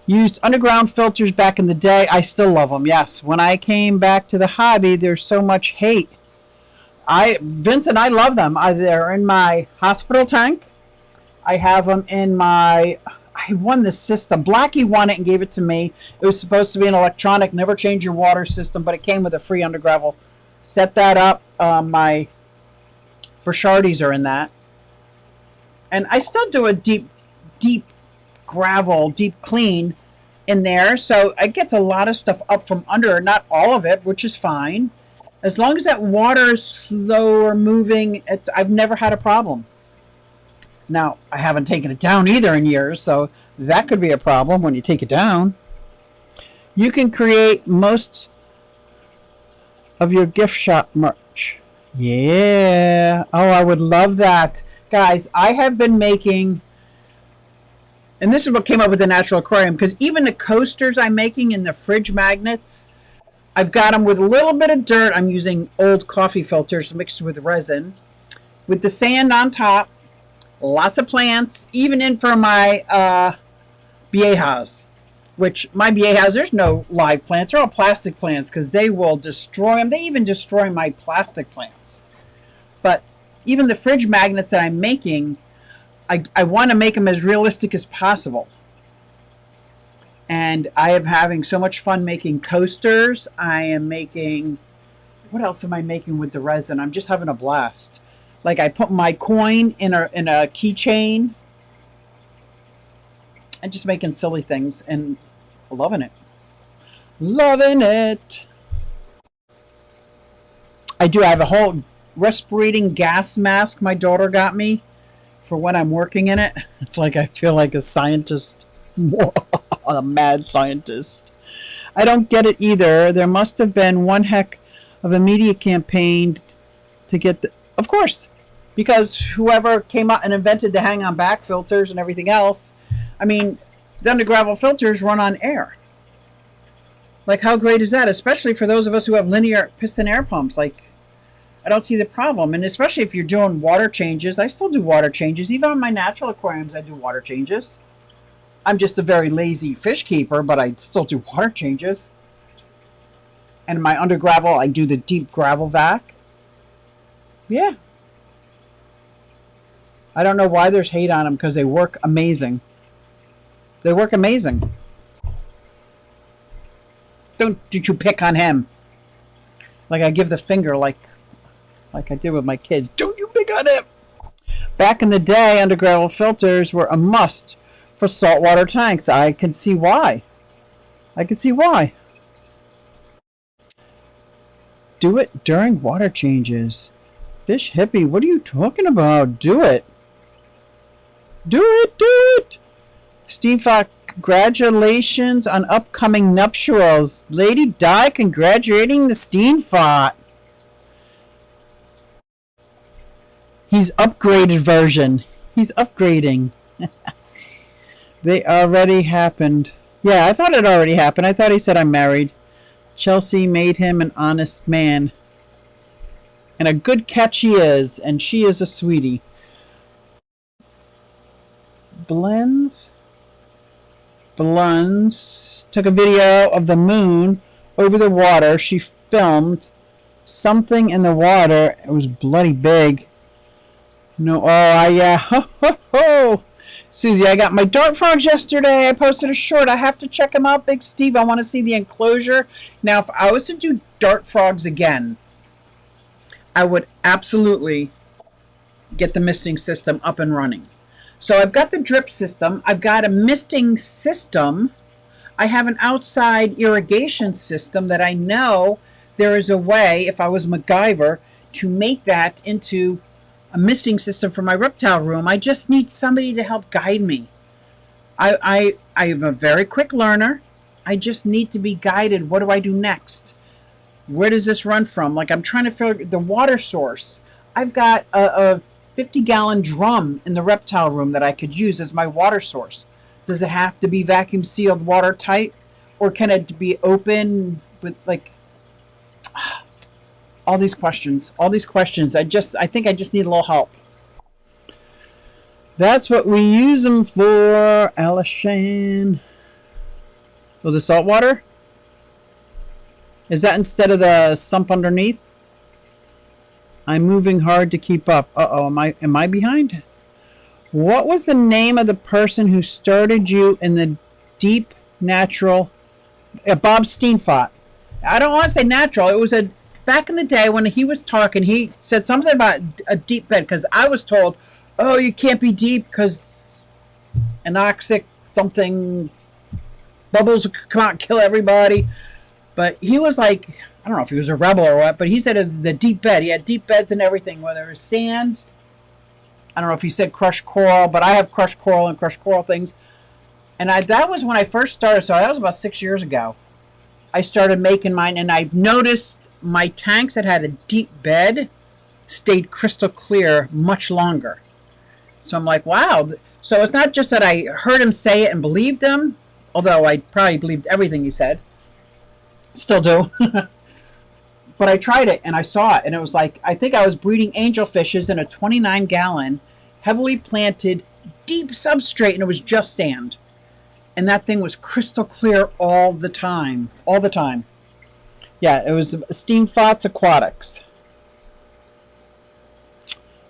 Used underground filters back in the day. I still love them. Yes. When I came back to the hobby, there's so much hate. Vince and I love them. They're in my hospital tank. I have them in my. I won this system. Blackie won it and gave it to me. It was supposed to be an electronic, never change your water system, but it came with a free undergravel. Set that up. My Burchardis are in that. And I still do a deep gravel, deep clean in there. So it gets a lot of stuff up from under. Not all of it, which is fine. As long as that water is slower moving, I've never had a problem. Now, I haven't taken it down either in years, so that could be a problem when you take it down. You can create most of your gift shop merch. Yeah. Oh, I would love that. Guys, I have been making, and this is what came up with the Natural Aquarium, because even the coasters I'm making in the fridge magnets, I've got them with a little bit of dirt. I'm using old coffee filters mixed with resin, with the sand on top. Lots of plants, even in for my viejas, which my viejas, there's no live plants. They're all plastic plants because they will destroy them. They even destroy my plastic plants. But even the fridge magnets that I'm making, I want to make them as realistic as possible. And I am having so much fun making coasters. I am making, what else am I making with the resin? I'm just having a blast. Like I put my coin in a keychain and just making silly things and loving it. Loving it. I do. I have a whole respirating gas mask my daughter got me for when I'm working in it. It's like I feel like a scientist. A mad scientist. I don't get it either. There must have been one heck of a media campaign to get the... Of course. Because whoever came out and invented the hang-on back filters and everything else, I mean, the undergravel filters run on air. Like, how great is that? Especially for those of us who have linear piston air pumps. Like, I don't see the problem. And especially if you're doing water changes. I still do water changes. Even on my natural aquariums, I do water changes. I'm just a very lazy fish keeper, but I still do water changes. And in my undergravel, I do the deep gravel vac. Yeah. I don't know why there's hate on them, because they work amazing. They work amazing. Don't you pick on him. Like I give the finger like I did with my kids. Don't you pick on him. Back in the day, undergravel filters were a must for saltwater tanks. I can see why. I can see why. Do it during water changes. Fish hippie, what are you talking about? Do it. Do it, do it. Steve Fox, congratulations on upcoming nuptials. Lady Di congratulating the Steenfot. He's upgraded version. He's upgrading. They already happened. Yeah, I thought it already happened. I thought he said I'm married. Chelsea made him an honest man. And a good catch he is. And she is a sweetie. Blends took a video of the moon over the water. She filmed something in the water. It was bloody big. No, yeah. Ho, ho, ho. Susie, I got my dart frogs yesterday. I posted a short. I have to check them out, Big Steve. I want to see the enclosure. Now, if I was to do dart frogs again, I would absolutely get the misting system up and running. So I've got the drip system. I've got a misting system. I have an outside irrigation system that I know there is a way, if I was MacGyver, to make that into a misting system for my reptile room. I just need somebody to help guide me. I am a very quick learner. I just need to be guided. What do I do next? Where does this run from? Like, I'm trying to figure the water source. I've got a 50-gallon drum in the reptile room that I could use as my water source. Does it have to be vacuum sealed, watertight, or can it be open with, like, all these questions. I think I just need a little help. That's what we use them for, Alishane. Oh, the salt water? Is that instead of the sump underneath? I'm moving hard to keep up. Uh-oh, am I behind? What was the name of the person who started you in the deep natural? Bob Steenfott. I don't want to say natural. It was back in the day when he was talking, he said something about a deep bed, because I was told, oh, you can't be deep because anoxic something, bubbles will come out and kill everybody. But he was like, I don't know if he was a rebel or what, but he said it was the deep bed. He had deep beds and everything, whether it was sand. I don't know if he said crushed coral, but I have crushed coral and crushed coral things. And that was when I first started, so that was about 6 years ago. I started making mine, and I've noticed my tanks that had a deep bed stayed crystal clear much longer. So I'm like, wow. So it's not just that I heard him say it and believed him, although I probably believed everything he said. Still do. But I tried it and I saw it, and it was like, I think I was breeding angelfishes in a 29-gallon, heavily planted, deep substrate, and it was just sand. And that thing was crystal clear all the time. All the time. Yeah, it was Steenfott's Aquatics.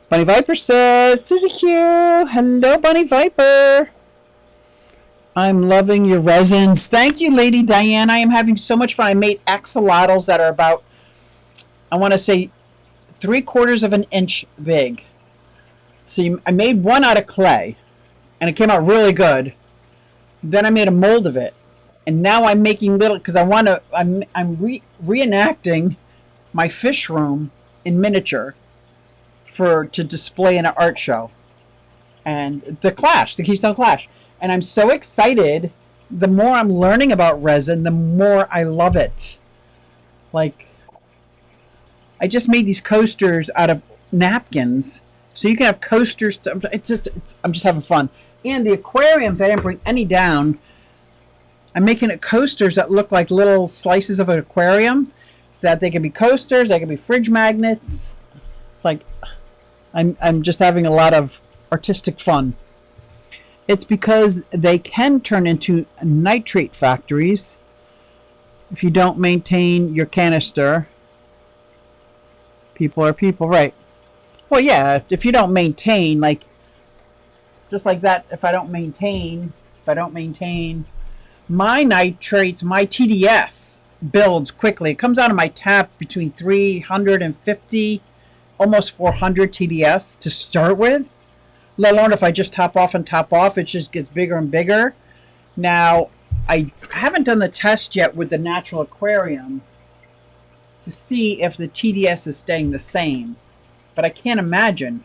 Bunny Viper says, Susie Q. Hello, Bunny Viper. I'm loving your resins. Thank you, Lady Diane. I am having so much fun. I made axolotls that are about, I want to say, 3/4 of an inch big. So I made one out of clay, and it came out really good. Then I made a mold of it, and now I'm making little, because I'm reenacting my fish room in miniature to display in an art show, and the Keystone Clash. And I'm so excited. The more I'm learning about resin, the more I love it. Like, I just made these coasters out of napkins, so you can have coasters. I'm just having fun. And the aquariums, I didn't bring any down. I'm making it coasters that look like little slices of an aquarium. That they can be coasters, they can be fridge magnets. It's like, I'm just having a lot of artistic fun. It's because they can turn into nitrate factories if you don't maintain your canister. People are people, right? Well, yeah, if you don't maintain, like, just like that, if I don't maintain my nitrates, my TDS builds quickly. It comes out of my tap between 350, almost 400 TDS to start with. Let alone if I just top off, it just gets bigger and bigger. Now, I haven't done the test yet with the natural aquarium to see if the TDS is staying the same. But I can't imagine.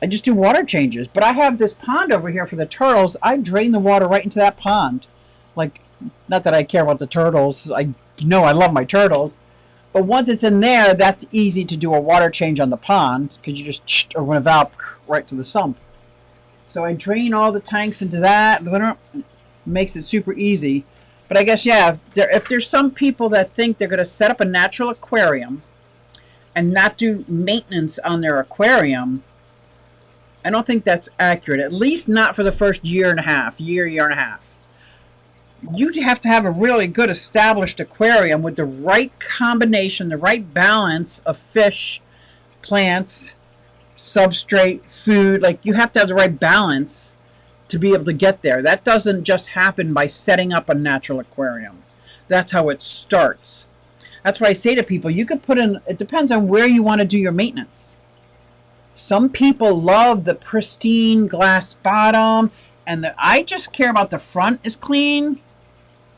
I just do water changes. But I have this pond over here for the turtles. I drain the water right into that pond. Like, not that I care about the turtles. I love my turtles. But once it's in there, that's easy to do a water change on the pond, because you just, or when a valve right to the sump. So I drain all the tanks into that. It makes it super easy. But I guess, yeah, if there's some people that think they're going to set up a natural aquarium and not do maintenance on their aquarium, I don't think that's accurate. At least not for the first year and a half. you have to have a really good established aquarium with the right combination, the right balance of fish, plants, substrate, food. Like, you have to have the right balance to be able to get there. That doesn't just happen by setting up a natural aquarium. That's how it starts. That's why I say to people, you could put in, it depends on where you want to do your maintenance. Some people love the pristine glass bottom, and I just care about the front is clean.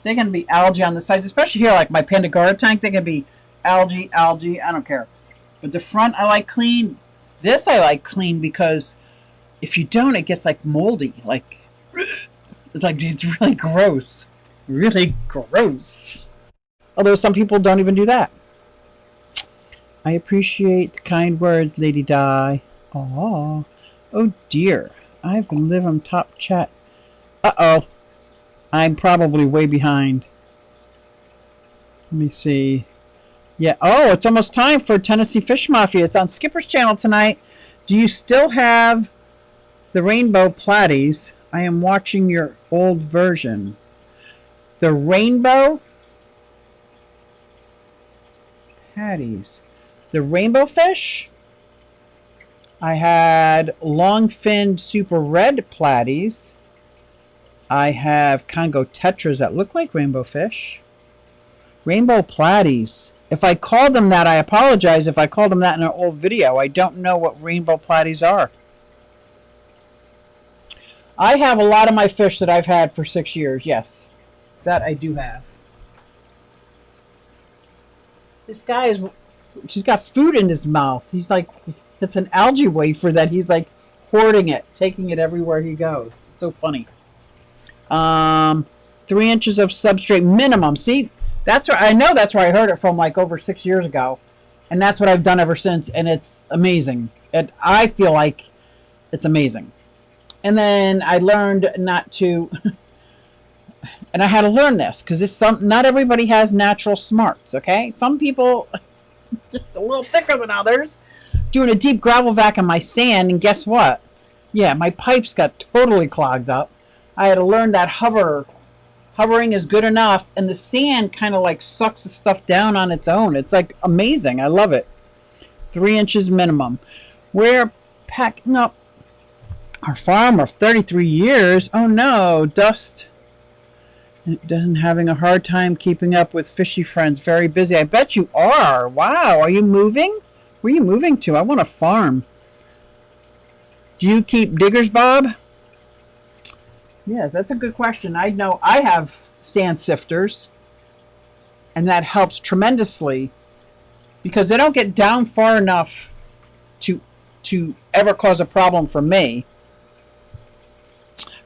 They're going to be algae on the sides, especially here, like my Pandagara tank. They can be algae. I don't care. But the front, I like clean. This I like clean because if you don't, it gets like moldy. Like, it's really gross. Really gross. Although some people don't even do that. I appreciate the kind words, Lady Di. Oh dear. I've been living on top chat. Uh-oh. I'm probably way behind. Let me see. Yeah. Oh, it's almost time for Tennessee Fish Mafia. It's on Skipper's channel tonight. Do you still have the rainbow platies? I am watching your old version. The rainbow patties. The rainbow fish? I had long-finned super red platies. I have Congo tetras that look like rainbow fish. Rainbow platies. If I called them that, I apologize. If I called them that in an old video, I don't know what rainbow platies are. I have a lot of my fish that I've had for 6 years. Yes, that I do have. This guy is, he's got food in his mouth. He's like, it's an algae wafer that he's like hoarding it, taking it everywhere he goes. It's so funny. 3 inches of substrate minimum. See, that's where I know, that's where I heard it from, like over 6 years ago, and that's what I've done ever since, and it's amazing. And I feel like it's amazing. And then I learned not to, and I had to learn this because not everybody has natural smarts. Okay, some people just a little thicker than others. Doing a deep gravel vac on my sand, and guess what? Yeah, my pipes got totally clogged up. I had to learn that hovering is good enough, and the sand kind of like sucks the stuff down on its own. It's like amazing. I love it. 3 inches minimum. We're packing up our farm of 33 years. Oh no, Dust having a hard time keeping up with fishy friends. Very busy. I bet you are. Wow, are you moving? Where are you moving to? I want a farm. Do you keep diggers, Bob? Yes, that's a good question. I know I have sand sifters, and that helps tremendously because they don't get down far enough to ever cause a problem for me.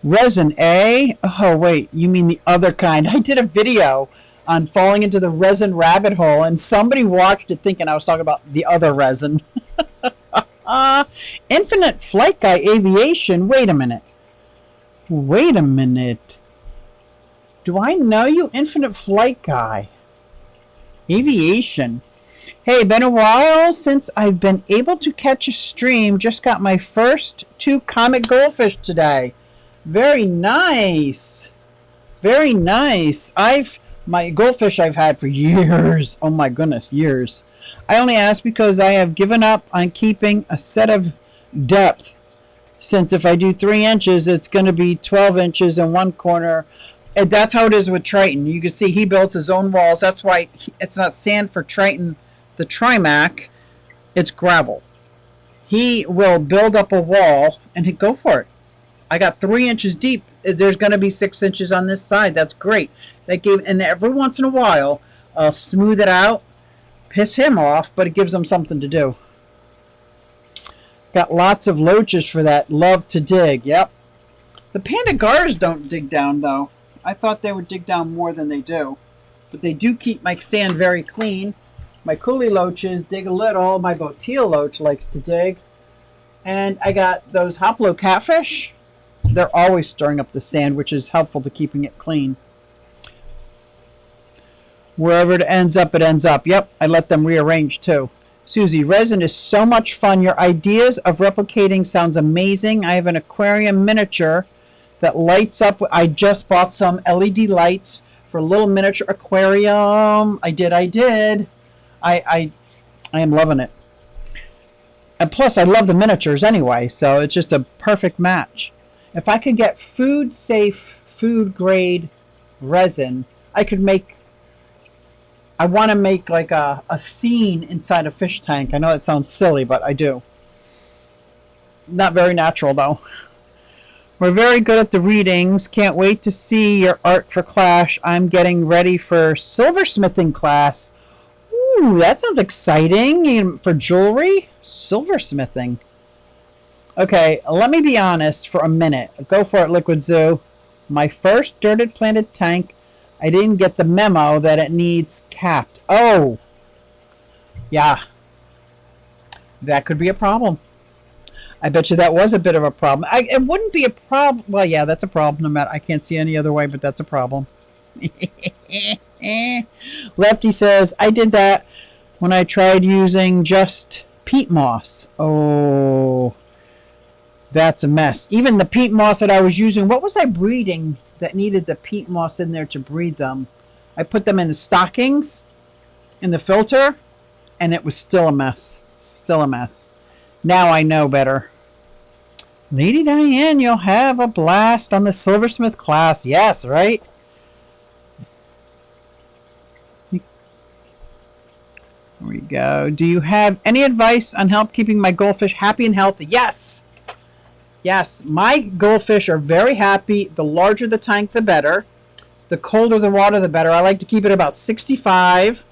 Resin, eh? Oh, wait, you mean the other kind. I did a video on falling into the resin rabbit hole, and somebody watched it thinking I was talking about the other resin. Infinite Flight Guy Aviation. Wait a minute. Do I know you, Infinite Flight Guy? Aviation. Hey, been a while since I've been able to catch a stream. Just got my first 2 comet goldfish today. Very nice. Very nice. My goldfish I've had for years. Oh my goodness, years. I only ask because I have given up on keeping a set of depth. Since if I do 3 inches, it's going to be 12 inches in one corner. And that's how it is with Triton. You can see he built his own walls. That's why it's not sand for Triton, the Trimac. It's gravel. He will build up a wall and he'd go for it. I got 3 inches deep. There's going to be 6 inches on this side. That's great. And every once in a while, I'll smooth it out, piss him off, but it gives him something to do. Got lots of loaches for that. Love to dig. Yep. The Pandagaras don't dig down, though. I thought they would dig down more than they do. But they do keep my sand very clean. My coolie loaches dig a little. My Boteel loach likes to dig. And I got those Hoplo catfish. They're always stirring up the sand, which is helpful to keeping it clean. Wherever it ends up, it ends up. Yep, I let them rearrange too. Susie, resin is so much fun. Your ideas of replicating sounds amazing. I have an aquarium miniature that lights up. I just bought some LED lights for a little miniature aquarium. I did. I am loving it. And plus, I love the miniatures anyway, so it's just a perfect match. If I could get food safe, food grade resin, I could make. I want to make like a scene inside a fish tank. I know that sounds silly, but I do. Not very natural though. We're very good at the readings. Can't wait to see your art for Clash. I'm getting ready for silversmithing class. Ooh, that sounds exciting. For jewelry? Silversmithing. Okay, let me be honest for a minute. Go for it, Liquid Zoo. My first dirted planted tank, I didn't get the memo that it needs capped. Oh. Yeah. That could be a problem. I bet you that was a bit of a problem. It wouldn't be a problem. Well, yeah, that's a problem. No matter, I can't see any other way, but that's a problem. Lefty says, I did that when I tried using just peat moss. Oh, that's a mess. Even the peat moss that I was using, what was I breeding that needed the peat moss in there to breed them? I put them in the stockings in the filter, and it was still a mess. Still a mess. Now I know better. Lady Diane, you'll have a blast on the silversmith class. Yes, right? There we go. Do you have any advice on help keeping my goldfish happy and healthy? Yes. Yes, my goldfish are very happy. The larger the tank, the better. The colder the water, the better. I like to keep it about 65.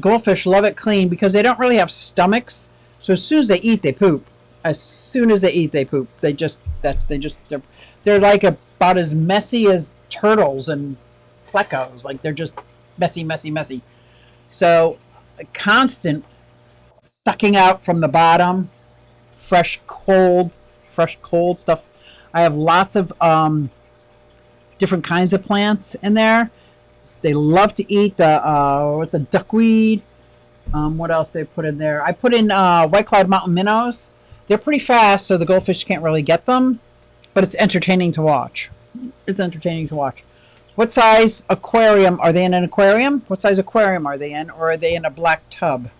Goldfish love it clean because they don't really have stomachs. So as soon as they eat, they poop. As soon as they eat, they poop. They're like about as messy as turtles and plecos. Like they're just messy, messy, messy. So constant sucking out from the bottom, fresh cold stuff. I have lots of different kinds of plants in there. They love to eat the what's a duckweed. What else they put in there? I put in white cloud mountain minnows. They're pretty fast, so the goldfish can't really get them, but it's entertaining to watch. It's entertaining to watch. What size aquarium are they in? An aquarium? What size aquarium are they in, or are they in a black tub?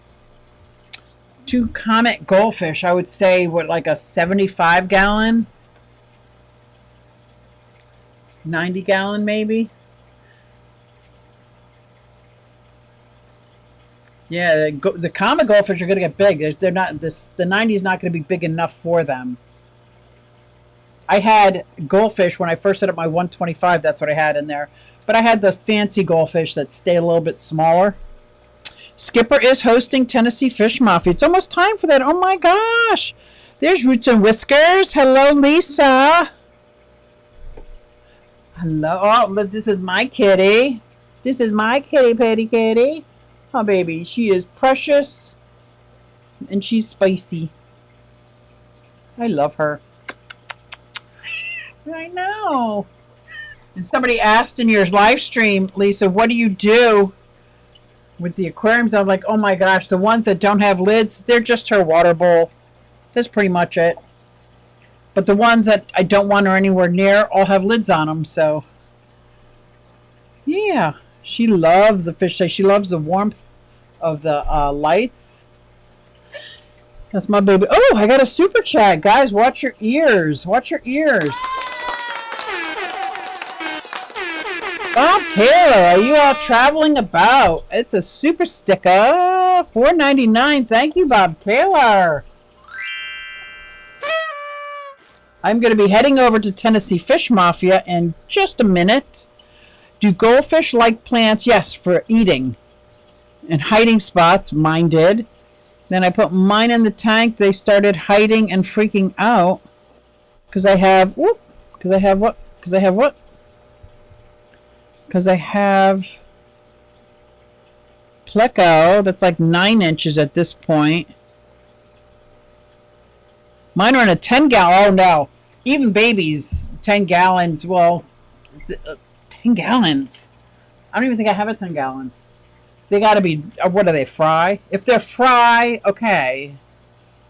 2 comet goldfish, I would say, what, like a 75 gallon, 90 gallon maybe. Yeah, the common goldfish are going to get big. They're not this. The 90 is not going to be big enough for them. I had goldfish when I first set up my 125. That's what I had in there. But I had the fancy goldfish that stay a little bit smaller. Skipper is hosting Tennessee Fish Mafia. It's almost time for that. Oh my gosh! There's Roots and Whiskers. Hello, Lisa. Hello. Oh, but this is my kitty. This is my kitty, patty kitty. Oh, baby, she is precious, and she's spicy. I love her. I know. And somebody asked in your live stream, Lisa, what do you do with the aquariums? I'm like, oh my gosh, the ones that don't have lids, they're just her water bowl. That's pretty much it. But the ones that I don't want her anywhere near all have lids on them, so. Yeah. She loves the fish. She loves the warmth of the lights. That's my baby. Oh, I got a super chat. Guys, watch your ears. Watch your ears. Bob Taylor, are you all traveling about? It's a super sticker. $4.99. Thank you, Bob Taylor. I'm going to be heading over to Tennessee Fish Mafia in just a minute. Do goldfish like plants? Yes, for eating and hiding spots. Mine did. Then I put mine in the tank. They started hiding and freaking out because I have what? Because I have pleco that's like 9 inches at this point. Mine are in a 10-gallon. Oh no, even babies, 10 gallons. Well, 10 gallons. I don't even think I have a 10-gallon. They got to be, what are they, fry? If they're fry, okay.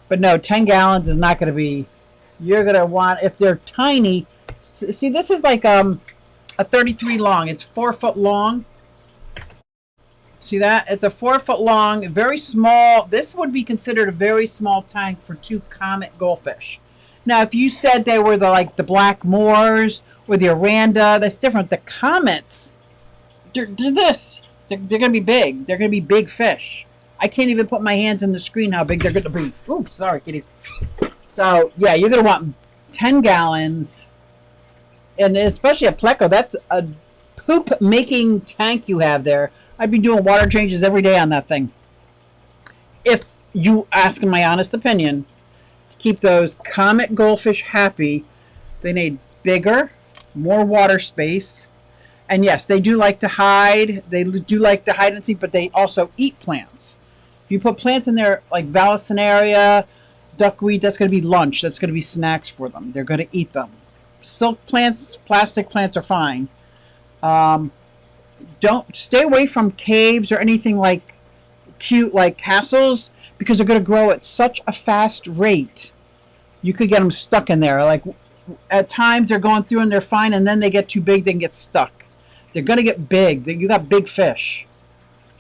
But no, 10 gallons is not going to be, you're going to want, if they're tiny, see, this is like a 33 long. It's 4 foot long. See that? It's a 4 foot long, very small. This would be considered a very small tank for 2 comet goldfish. Now, if you said they were the black moors or the oranda, that's different. The comets, they're this. They're going to be big. They're going to be big fish. I can't even put my hands in the screen how big they're going to be. Ooh, sorry, kitty. So, yeah, you're going to want 10 gallons. And especially a pleco, that's a poop-making tank you have there. I'd be doing water changes every day on that thing. If you ask my honest opinion, to keep those comet goldfish happy, they need bigger, more water space. And yes, they do like to hide. They do like to hide and seek, but they also eat plants. If you put plants in there like Vallisneria, duckweed, that's going to be lunch. That's going to be snacks for them. They're going to eat them. Silk plants, plastic plants are fine. Don't stay away from caves or anything like cute like castles, because they're going to grow at such a fast rate. You could get them stuck in there. Like at times they're going through and they're fine, and then they get too big, they can get stuck. They're going to get big. You got big fish.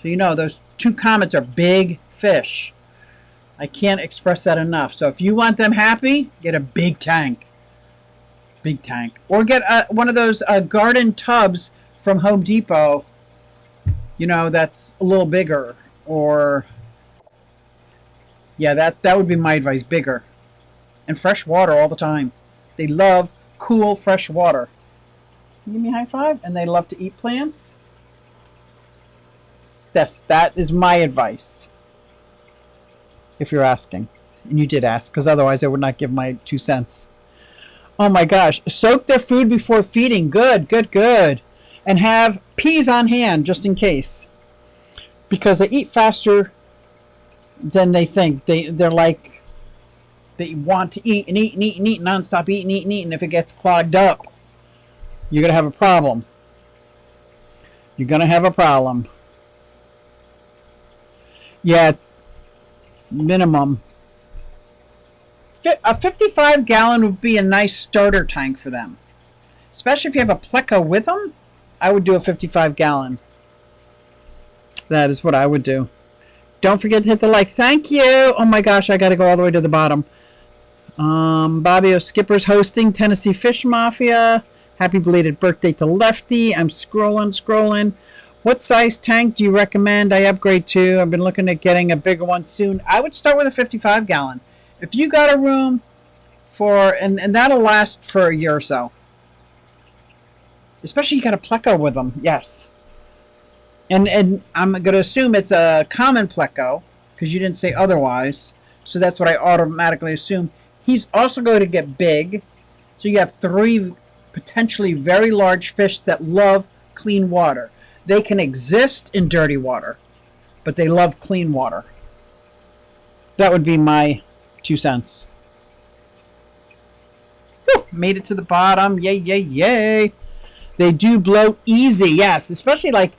So you know those 2 comets are big fish. I can't express that enough. So if you want them happy, get a big tank. Big tank. Or get one of those garden tubs from Home Depot, you know, that's a little bigger. Or, yeah, that would be my advice, bigger. And fresh water all the time. They love cool, fresh water. Give me a high five. And they love to eat plants. Yes, that is my advice. If you're asking. And you did ask, because otherwise I would not give my 2 cents. Oh my gosh. Soak their food before feeding. Good, good, good. And have peas on hand just in case. Because they eat faster than they think. They're like, they want to eat and eat and eat and eat, nonstop eat and eat and eat. And if it gets clogged up, you're going to have a problem. You're going to have a problem. Yeah, minimum. A 55 gallon would be a nice starter tank for them. Especially if you have a pleco with them. I would do a 55 gallon. That is what I would do. Don't forget to hit the like. Thank you. Oh my gosh, I got to go all the way to the bottom. Bobby O'Skipper's hosting Tennessee Fish Mafia. Happy belated birthday to Lefty. I'm scrolling. What size tank do you recommend I upgrade to? I've been looking at getting a bigger one soon. I would start with a 55 gallon. If you got a room for, and that'll last for a year or so. Especially you got a pleco with them, yes. And I'm going to assume it's a common pleco, because you didn't say otherwise. So that's what I automatically assume. He's also going to get big. So you have 3 potentially very large fish that love clean water. They can exist in dirty water, but they love clean water. That would be my 2 cents. Whew, made it to the bottom. Yay, yay, yay. They do bloat easy, yes. Especially like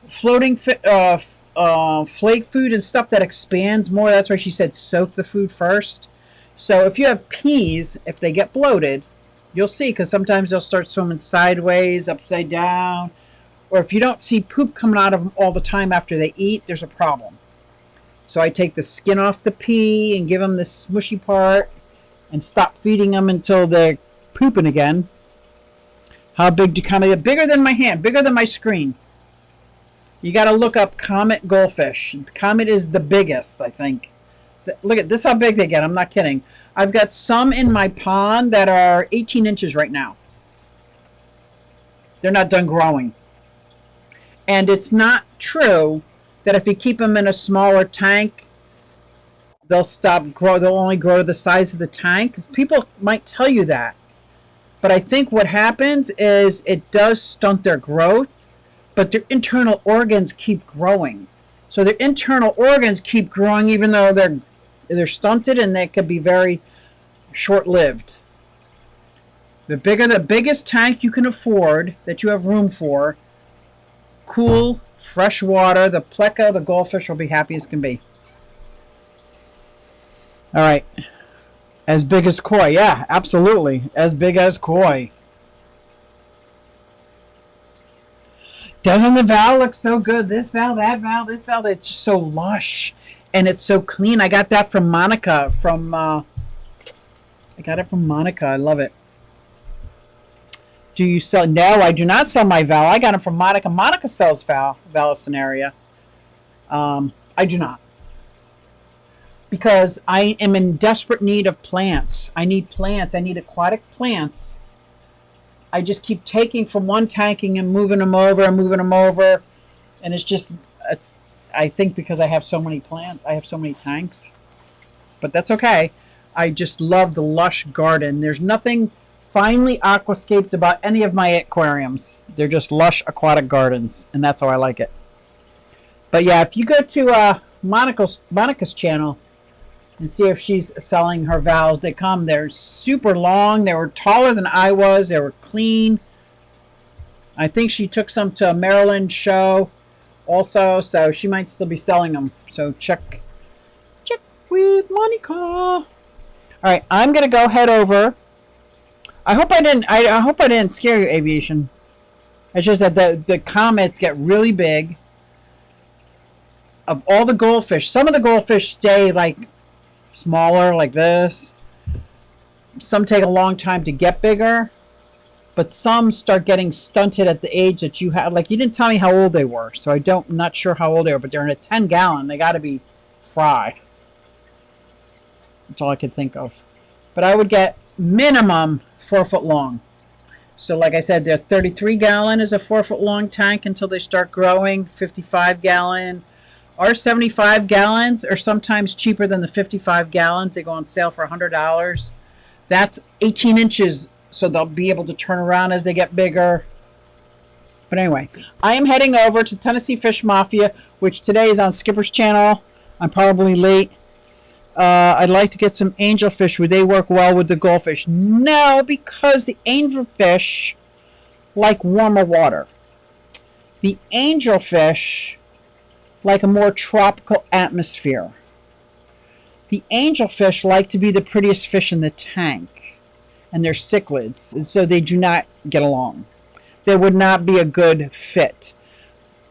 floating flake food and stuff that expands more. That's why she said soak the food first. So if you have peas, if they get bloated, you'll see, because sometimes they'll start swimming sideways, upside down. Or if you don't see poop coming out of them all the time after they eat, there's a problem. So I take the skin off the pea and give them the smushy part and stop feeding them until they're pooping again. How big do comet get? Bigger than my hand, bigger than my screen. You got to look up comet goldfish. Comet is the biggest, I think. Look at this, how big they get. I'm not kidding. I've got some in my pond that are 18 inches right now. They're not done growing. And it's not true that if you keep them in a smaller tank, they'll only grow to the size of the tank. People might tell you that. But I think what happens is it does stunt their growth, but their internal organs keep growing. So their internal organs keep growing even though they're stunted, and they could be very short-lived. The biggest tank you can afford, that you have room for, cool, fresh water, the pleco, the goldfish will be happy as can be. All right. As big as koi. Yeah, absolutely. As big as koi. Doesn't the valve look so good? This valve, that valve, this valve. It's just so lush. And it's so clean. I got that from Monica. I got it from Monica. I love it. Do you sell? No, I do not sell my valve. I got it from Monica. Monica sells Vallisneria. I do not. Because I am in desperate need of plants. I need plants. I need aquatic plants. I just keep taking from one tanking and moving them over and moving them over. And it's I think because I have so many plants, I have so many tanks. But that's okay. I just love the lush garden. There's nothing finely aquascaped about any of my aquariums. They're just lush aquatic gardens, and that's how I like it. But yeah, if you go to Monica's channel and see if she's selling her valves, they're super long. They were taller than I was. They were clean. I think she took some to a Maryland show also, so she might still be selling them. So check with Monica. All right, I'm gonna go head over. I hope I didn't scare you, aviation. It's just that the comets get really big. Of all the goldfish, some of the goldfish stay like smaller, like this. Some take a long time to get bigger, but some start getting stunted at the age that you have. Like, you didn't tell me how old they were, so I'm not sure how old they are, but they're in a 10-gallon. They got to be fry. That's all I could think of. But I would get minimum 4 foot long. So like I said, their 33-gallon is a 4 foot long tank until they start growing. 55-gallon. Our 75 gallons are sometimes cheaper than the 55 gallons. They go on sale for $100. That's 18 inches, so they'll be able to turn around as they get bigger. But anyway, I am heading over to Tennessee Fish Mafia, which today is on Skipper's channel. I'm probably late. I'd like to get some angelfish. Would they work well with the goldfish? No, because the angelfish like warmer water. The angelfish like a more tropical atmosphere. The angelfish like to be the prettiest fish in the tank, and they're cichlids, so they do not get along. They would not be a good fit.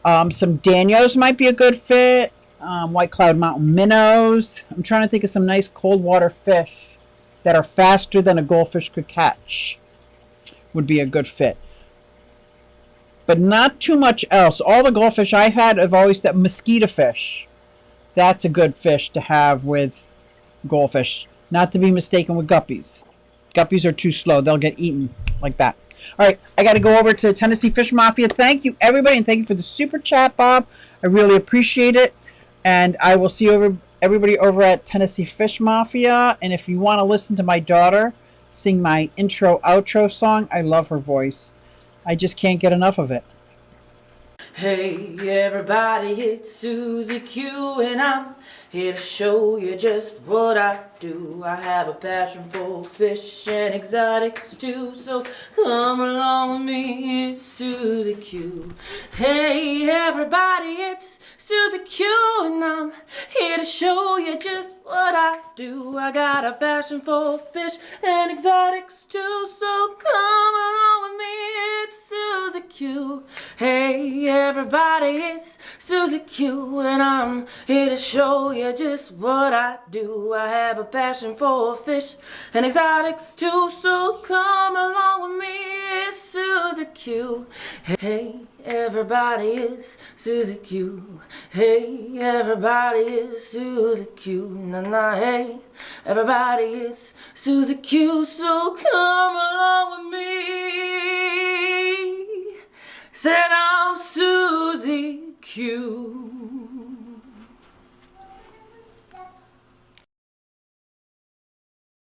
Some Danios might be a good fit. White Cloud Mountain minnows. I'm trying to think of some nice cold water fish that are faster than a goldfish could catch. Would be a good fit. But not too much else. All the goldfish I've had have always said mosquito fish. That's a good fish to have with goldfish. Not to be mistaken with guppies. Guppies are too slow. They'll get eaten like that. All right, I got to go over to Tennessee Fish Mafia. Thank you, everybody, and thank you for the super chat, Bob. I really appreciate it. And I will see everybody over at Tennessee Fish Mafia. And if you want to listen to my daughter sing my intro-outro song, I love her voice. I just can't get enough of it. Hey everybody, it's Susie Q, and I'm here to show you just what I do. I have a passion for fish and exotics too, so come along with me, it's Susie Q. Hey everybody, it's Susie Q, and I'm here to show you just what I do. I got a passion for fish and exotics too, so come along with me, it's Susie Q. Hey everybody, it's Susie Q, and I'm here to show you just what I do. I have a passion for fish and exotics too, so come along with me, it's Susie Q. Hey everybody, it's Susie Q. Hey everybody, it's Susie Q. Na hey everybody, it's Susie Q, so come along with me. Said I'm Susie Q.